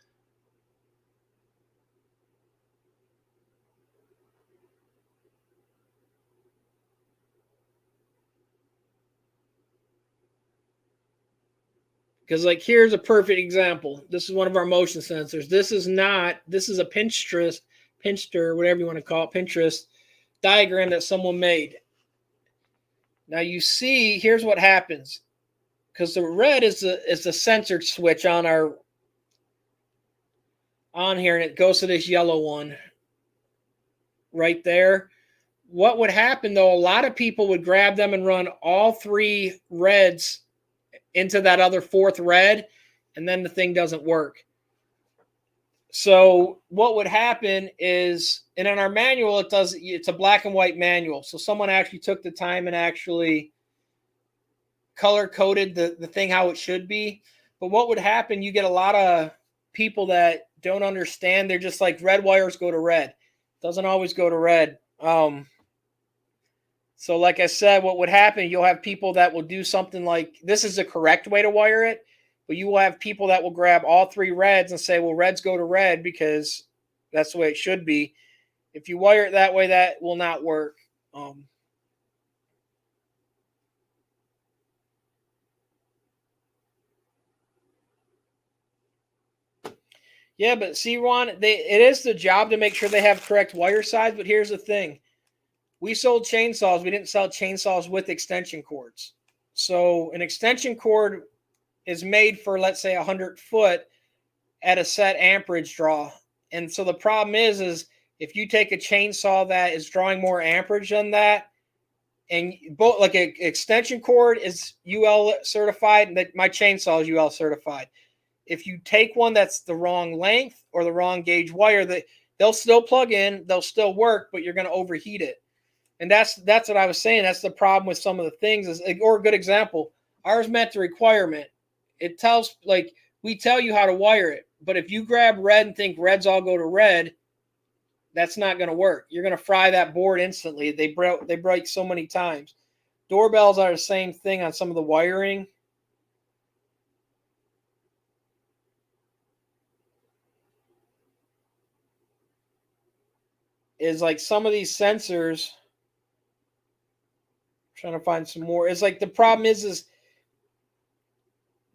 Because like here's a perfect example. This is one of our motion sensors. This is a Pinterest, whatever you want to call it, Pinterest diagram that someone made. Now you see, here's what happens. Because the red is the sensor switch on here, and it goes to this yellow one right there. What would happen though? A lot of people would grab them and run all three reds into that other fourth red, and then the thing doesn't work. So what would happen is, and in our manual, it's a black and white manual. So someone actually took the time and actually color coded the thing how it should be. But what would happen, you get a lot of people that don't understand. They're just like red wires go to red. Doesn't always go to red. So like I said, what would happen, you'll have people that will do something like this is the correct way to wire it, but you will have people that will grab all three reds and say, well, reds go to red because that's the way it should be. If you wire it that way, that will not work. Yeah, but see, Ron, it is the job to make sure they have correct wire size. But here's the thing: we sold chainsaws. We didn't sell chainsaws with extension cords. So an extension cord is made for, let's say, 100 foot at a set amperage draw. And so the problem is if you take a chainsaw that is drawing more amperage than that, and both like an extension cord is UL certified, and that my chainsaw is UL certified. If you take one that's the wrong length or the wrong gauge wire, that they'll still plug in, they'll still work, but you're going to overheat it. And that's what I was saying. That's the problem with some of the things. Is, or a good example, ours met the requirement. It tells, like, we tell you how to wire it, but if you grab red and think reds all go to red, that's not going to work. You're going to fry that board instantly. They break so many times. Doorbells are the same thing on some of the wiring. Is like some of these sensors. I'm trying to find some more. It's like the problem is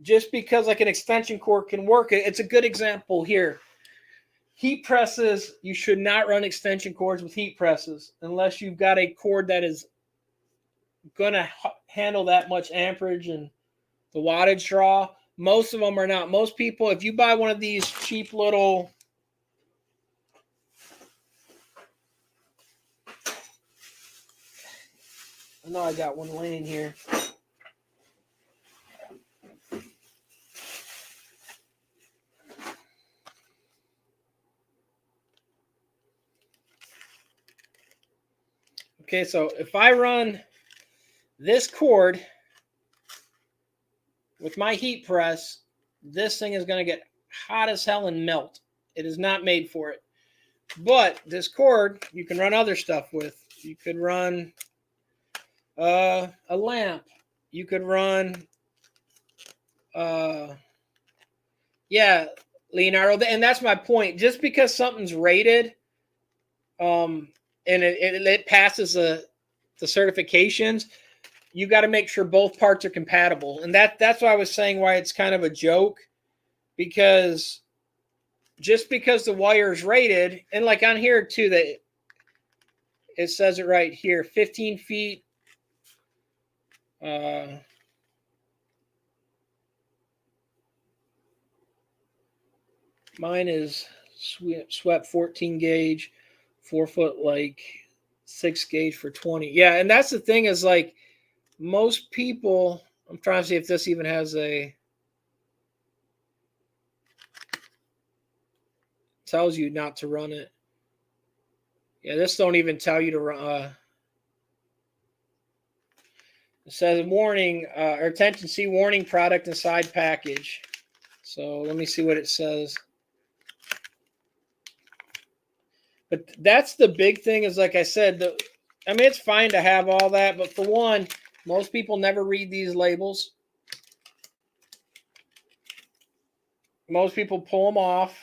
just because like an extension cord can work, it's a good example here. Heat presses, you should not run extension cords with heat presses unless you've got a cord that is going to handle that much amperage and the wattage draw. Most of them are not. Most people, if you buy one of these cheap little, I know I got one laying here. Okay, so if I run this cord with my heat press, this thing is going to get hot as hell and melt. It is not made for it. But this cord, you can run other stuff with. You could run a lamp. You could run, Leonardo. And that's my point. Just because something's rated, and it passes the certifications, you got to make sure both parts are compatible. And that's why I was saying why it's kind of a joke, because just because the wire is rated, and like on here too, that it says it right here, 15 feet. Mine is swept 14 gauge, 4-foot, like 6 gauge for 20. Yeah, and that's the thing is like most people. I'm trying to see if this even has a tells you not to run it. Yeah, this don't even tell you to run. It says warning or attention, see warning, product inside package. So let me see what it says. But that's the big thing is, like I said, I mean, it's fine to have all that, but for one, most people never read these labels. Most people pull them off.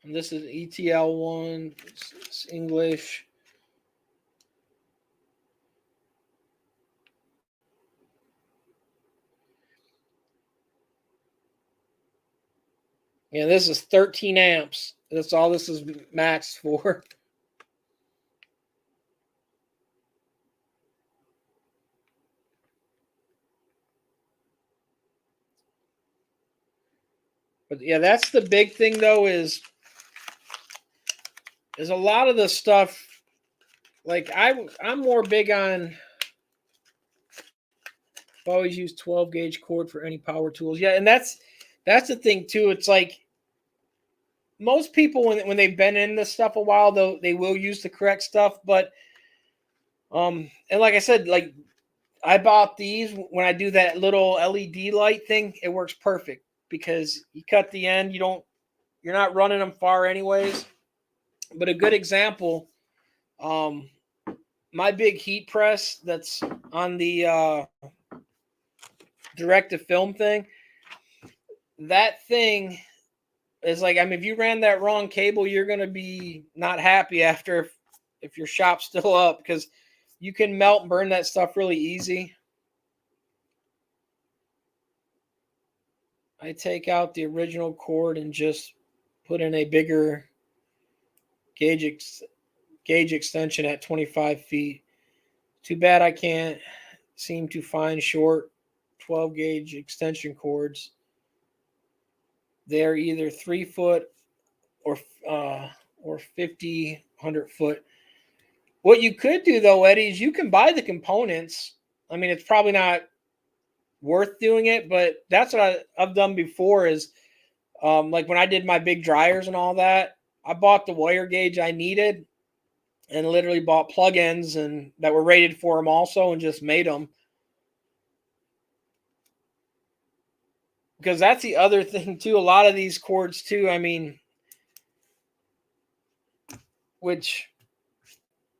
And this is ETL one. It's English. Yeah, this is 13 amps. That's all this is maxed for. But yeah, that's the big thing though is a lot of the stuff. Like I'm more big on. I've always use 12 gauge cord for any power tools. Yeah, and that's the thing too. It's like most people when they've been in this stuff a while, though, they will use the correct stuff. But and like I said, like I bought these when I do that little LED light thing. It works perfect because you cut the end. You're not running them far anyways. But a good example, my big heat press that's on the direct to film thing, that thing is like, I mean, if you ran that wrong cable, you're going to be not happy after if your shop's still up, because you can melt and burn that stuff really easy. I take out the original cord and just put in a bigger gauge extension at 25 feet. Too bad I can't seem to find short 12 gauge extension cords. They're either 3 foot or 50, 100 foot. What you could do though, Eddie, is you can buy the components. I mean, it's probably not worth doing it, but that's what I've done before. Is like when I did my big dryers and all that, I bought the wire gauge I needed and literally bought plug-ins and that were rated for them also and just made them. Because that's the other thing too. A lot of these cords too, I mean, which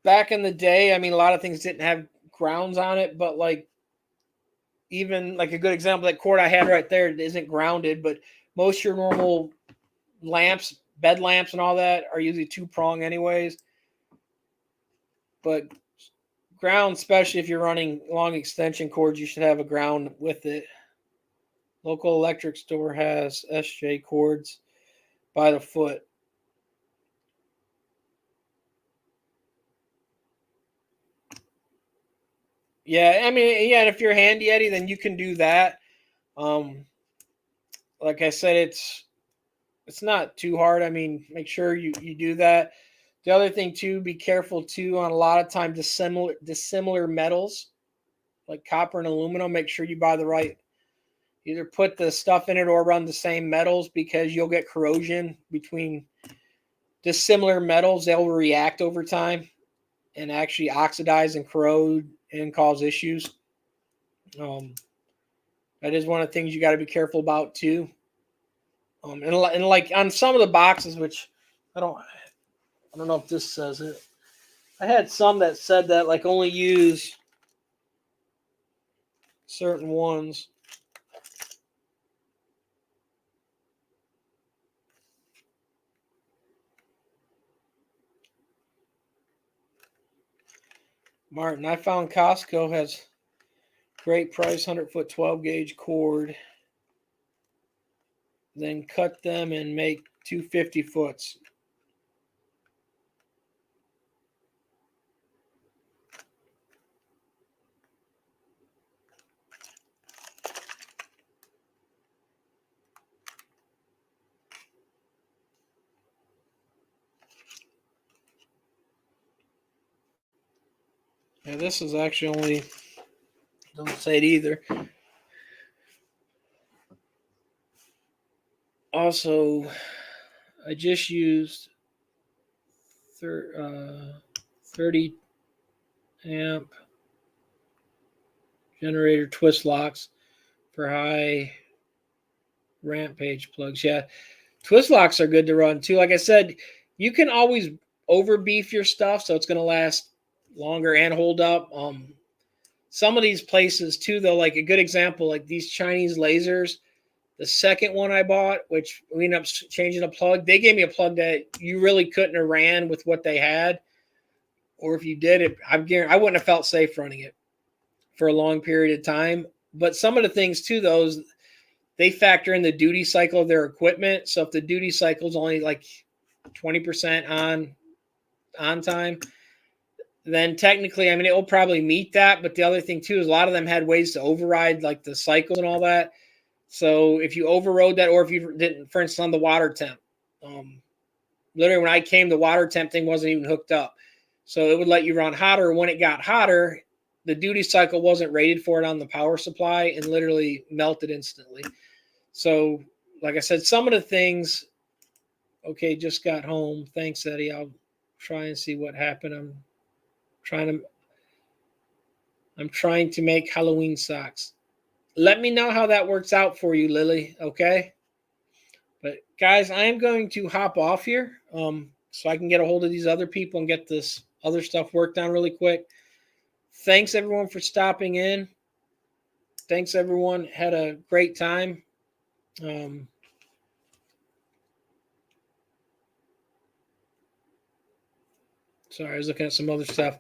back in the day, I mean, a lot of things didn't have grounds on it, but like even like a good example, that cord I had right there isn't grounded, but most of your normal lamps, bed lamps and all that are usually 2-prong anyways. But ground, especially if you're running long extension cords, you should have a ground with it. Local electric store has SJ cords by the foot. Yeah, I mean, yeah, and if you're handy, Eddie, then you can do that. Like I said, it's not too hard. I mean, make sure you do that. The other thing too, be careful too on a lot of times dissimilar metals like copper and aluminum. Make sure you buy the right. Either put the stuff in it or run the same metals because you'll get corrosion between dissimilar metals. They'll react over time and actually oxidize and corrode and cause issues. That is one of the things you got to be careful about too. And like on some of the boxes, which I don't know if this says it. I had some that said that like only use certain ones. Martin, I found Costco has great price 100-foot 12 gauge cord. Then cut them and make 250 foots. Yeah, this is actually only, don't say it either. Also, I just used 30 amp generator twist locks for high rampage plugs. Yeah, twist locks are good to run too. Like I said, you can always over beef your stuff so it's going to last longer and hold up. Some of these places too, though, like a good example, like these Chinese lasers. The second one I bought, which we ended up changing a plug, they gave me a plug that you really couldn't have ran with what they had. Or if you did it, I wouldn't have felt safe running it for a long period of time. But some of the things too, those they factor in the duty cycle of their equipment. So if the duty cycle is only like 20% on time, then technically, I mean, it will probably meet that. But the other thing too is a lot of them had ways to override like the cycles and all that. So if you overrode that, or if you didn't, for instance, on the water temp, literally when I came, the water temp thing wasn't even hooked up. So it would let you run hotter. When it got hotter, the duty cycle wasn't rated for it on the power supply and literally melted instantly. So, like I said, some of the things, okay, just got home. Thanks, Eddie. I'll try and see what happened. I'm trying to make Halloween socks. Let me know how that works out for you, Lily. Okay. But guys, I am going to hop off here so I can get a hold of these other people and get this other stuff worked on really quick. Thanks everyone for stopping in. Thanks everyone. Had a great time. Sorry, I was looking at some other stuff.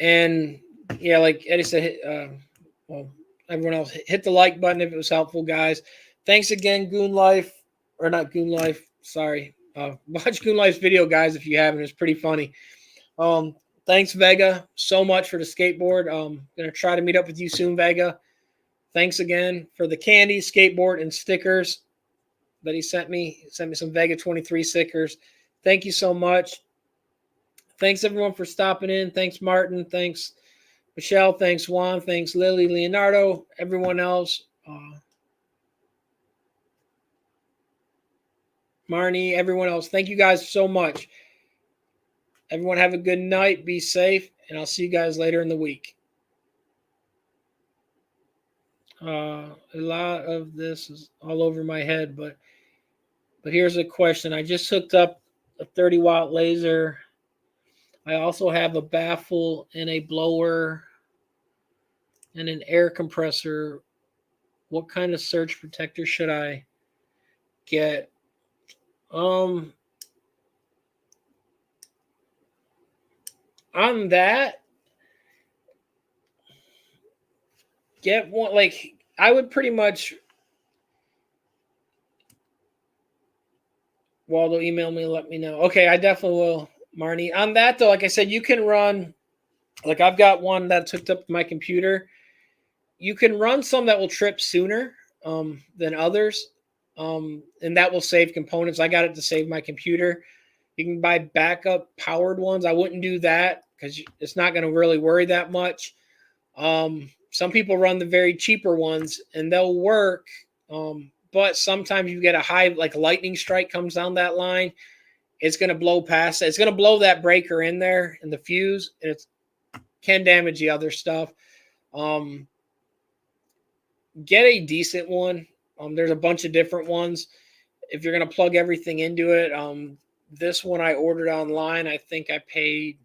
And yeah, like Eddie said, well, everyone else, hit the like button if it was helpful, guys. Thanks again, Goon Life, or not Goon Life. Sorry. Watch Goon Life's video, guys, if you haven't. It's pretty funny. Thanks, Vega, so much for the skateboard. Gonna try to meet up with you soon, Vega. Thanks again for the candy, skateboard, and stickers that he sent me. He sent me some Vega 23 stickers. Thank you so much. Thanks everyone for stopping in. Thanks, Martin. Thanks, Michelle. Thanks, Juan. Thanks, Lily, Leonardo, everyone else. Marnie, everyone else. Thank you guys so much. Everyone have a good night. Be safe, and I'll see you guys later in the week. A lot of this is all over my head, but here's a question. I just hooked up a 30-watt laser. I also have a baffle and a blower and an air compressor. What kind of surge protector should I get? On that, get one. Like, I would pretty much. Waldo, email me, let me know. Okay, I definitely will, Marnie. On that though, like I said, you can run. Like, I've got one that's hooked up to my computer. You can run some that will trip sooner than others, and that will save components. I got it to save my computer. You can buy backup powered ones. I wouldn't do that because it's not going to really worry that much. Some people run the very cheaper ones, and they'll work. But sometimes you get a high, like lightning strike comes down that line. It's going to blow past it. It's going to blow that breaker in there and the fuse, and it can damage the other stuff. Get a decent one. There's a bunch of different ones. If you're going to plug everything into it, this one I ordered online. I think I paid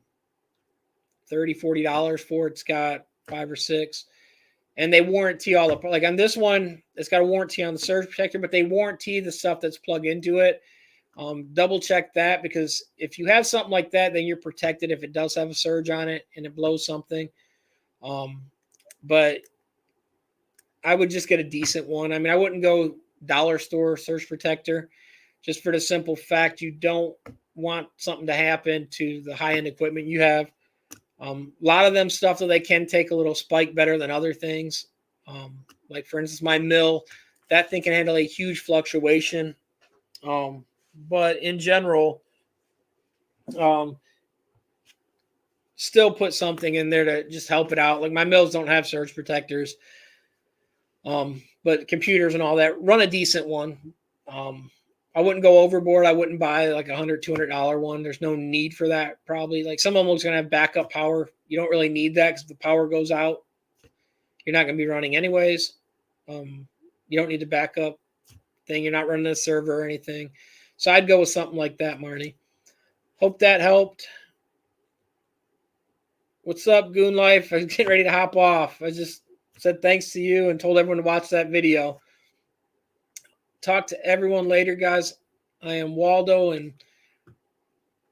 $30, $40 for it. It's got 5 or 6. And they warranty all the, like on this one, it's got a warranty on the surge protector, but they warranty the stuff that's plugged into it. Double check that, because if you have something like that, then you're protected if it does have a surge on it and it blows something. But I would just get a decent one. I mean, I wouldn't go dollar store surge protector, just for the simple fact you don't want something to happen to the high-end equipment you have. A lot of them stuff that they can take a little spike better than other things. Like for instance, my mill, that thing can handle a huge fluctuation. But in general, still put something in there to just help it out. Like my mills don't have surge protectors. But computers and all that, run a decent one. I wouldn't go overboard. I wouldn't buy like $100, $200 one. There's no need for that. Probably like some of them are going to have backup power. You don't really need that because if the power goes out, you're not going to be running anyways. You don't need the backup thing. You're not running a server or anything. So I'd go with something like that, Marnie. Hope that helped. What's up, Goon Life? I was getting ready to hop off. I just said thanks to you and told everyone to watch that video. Talk to everyone later, guys. I am Waldo, and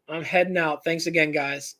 I'm heading out. Thanks again, guys.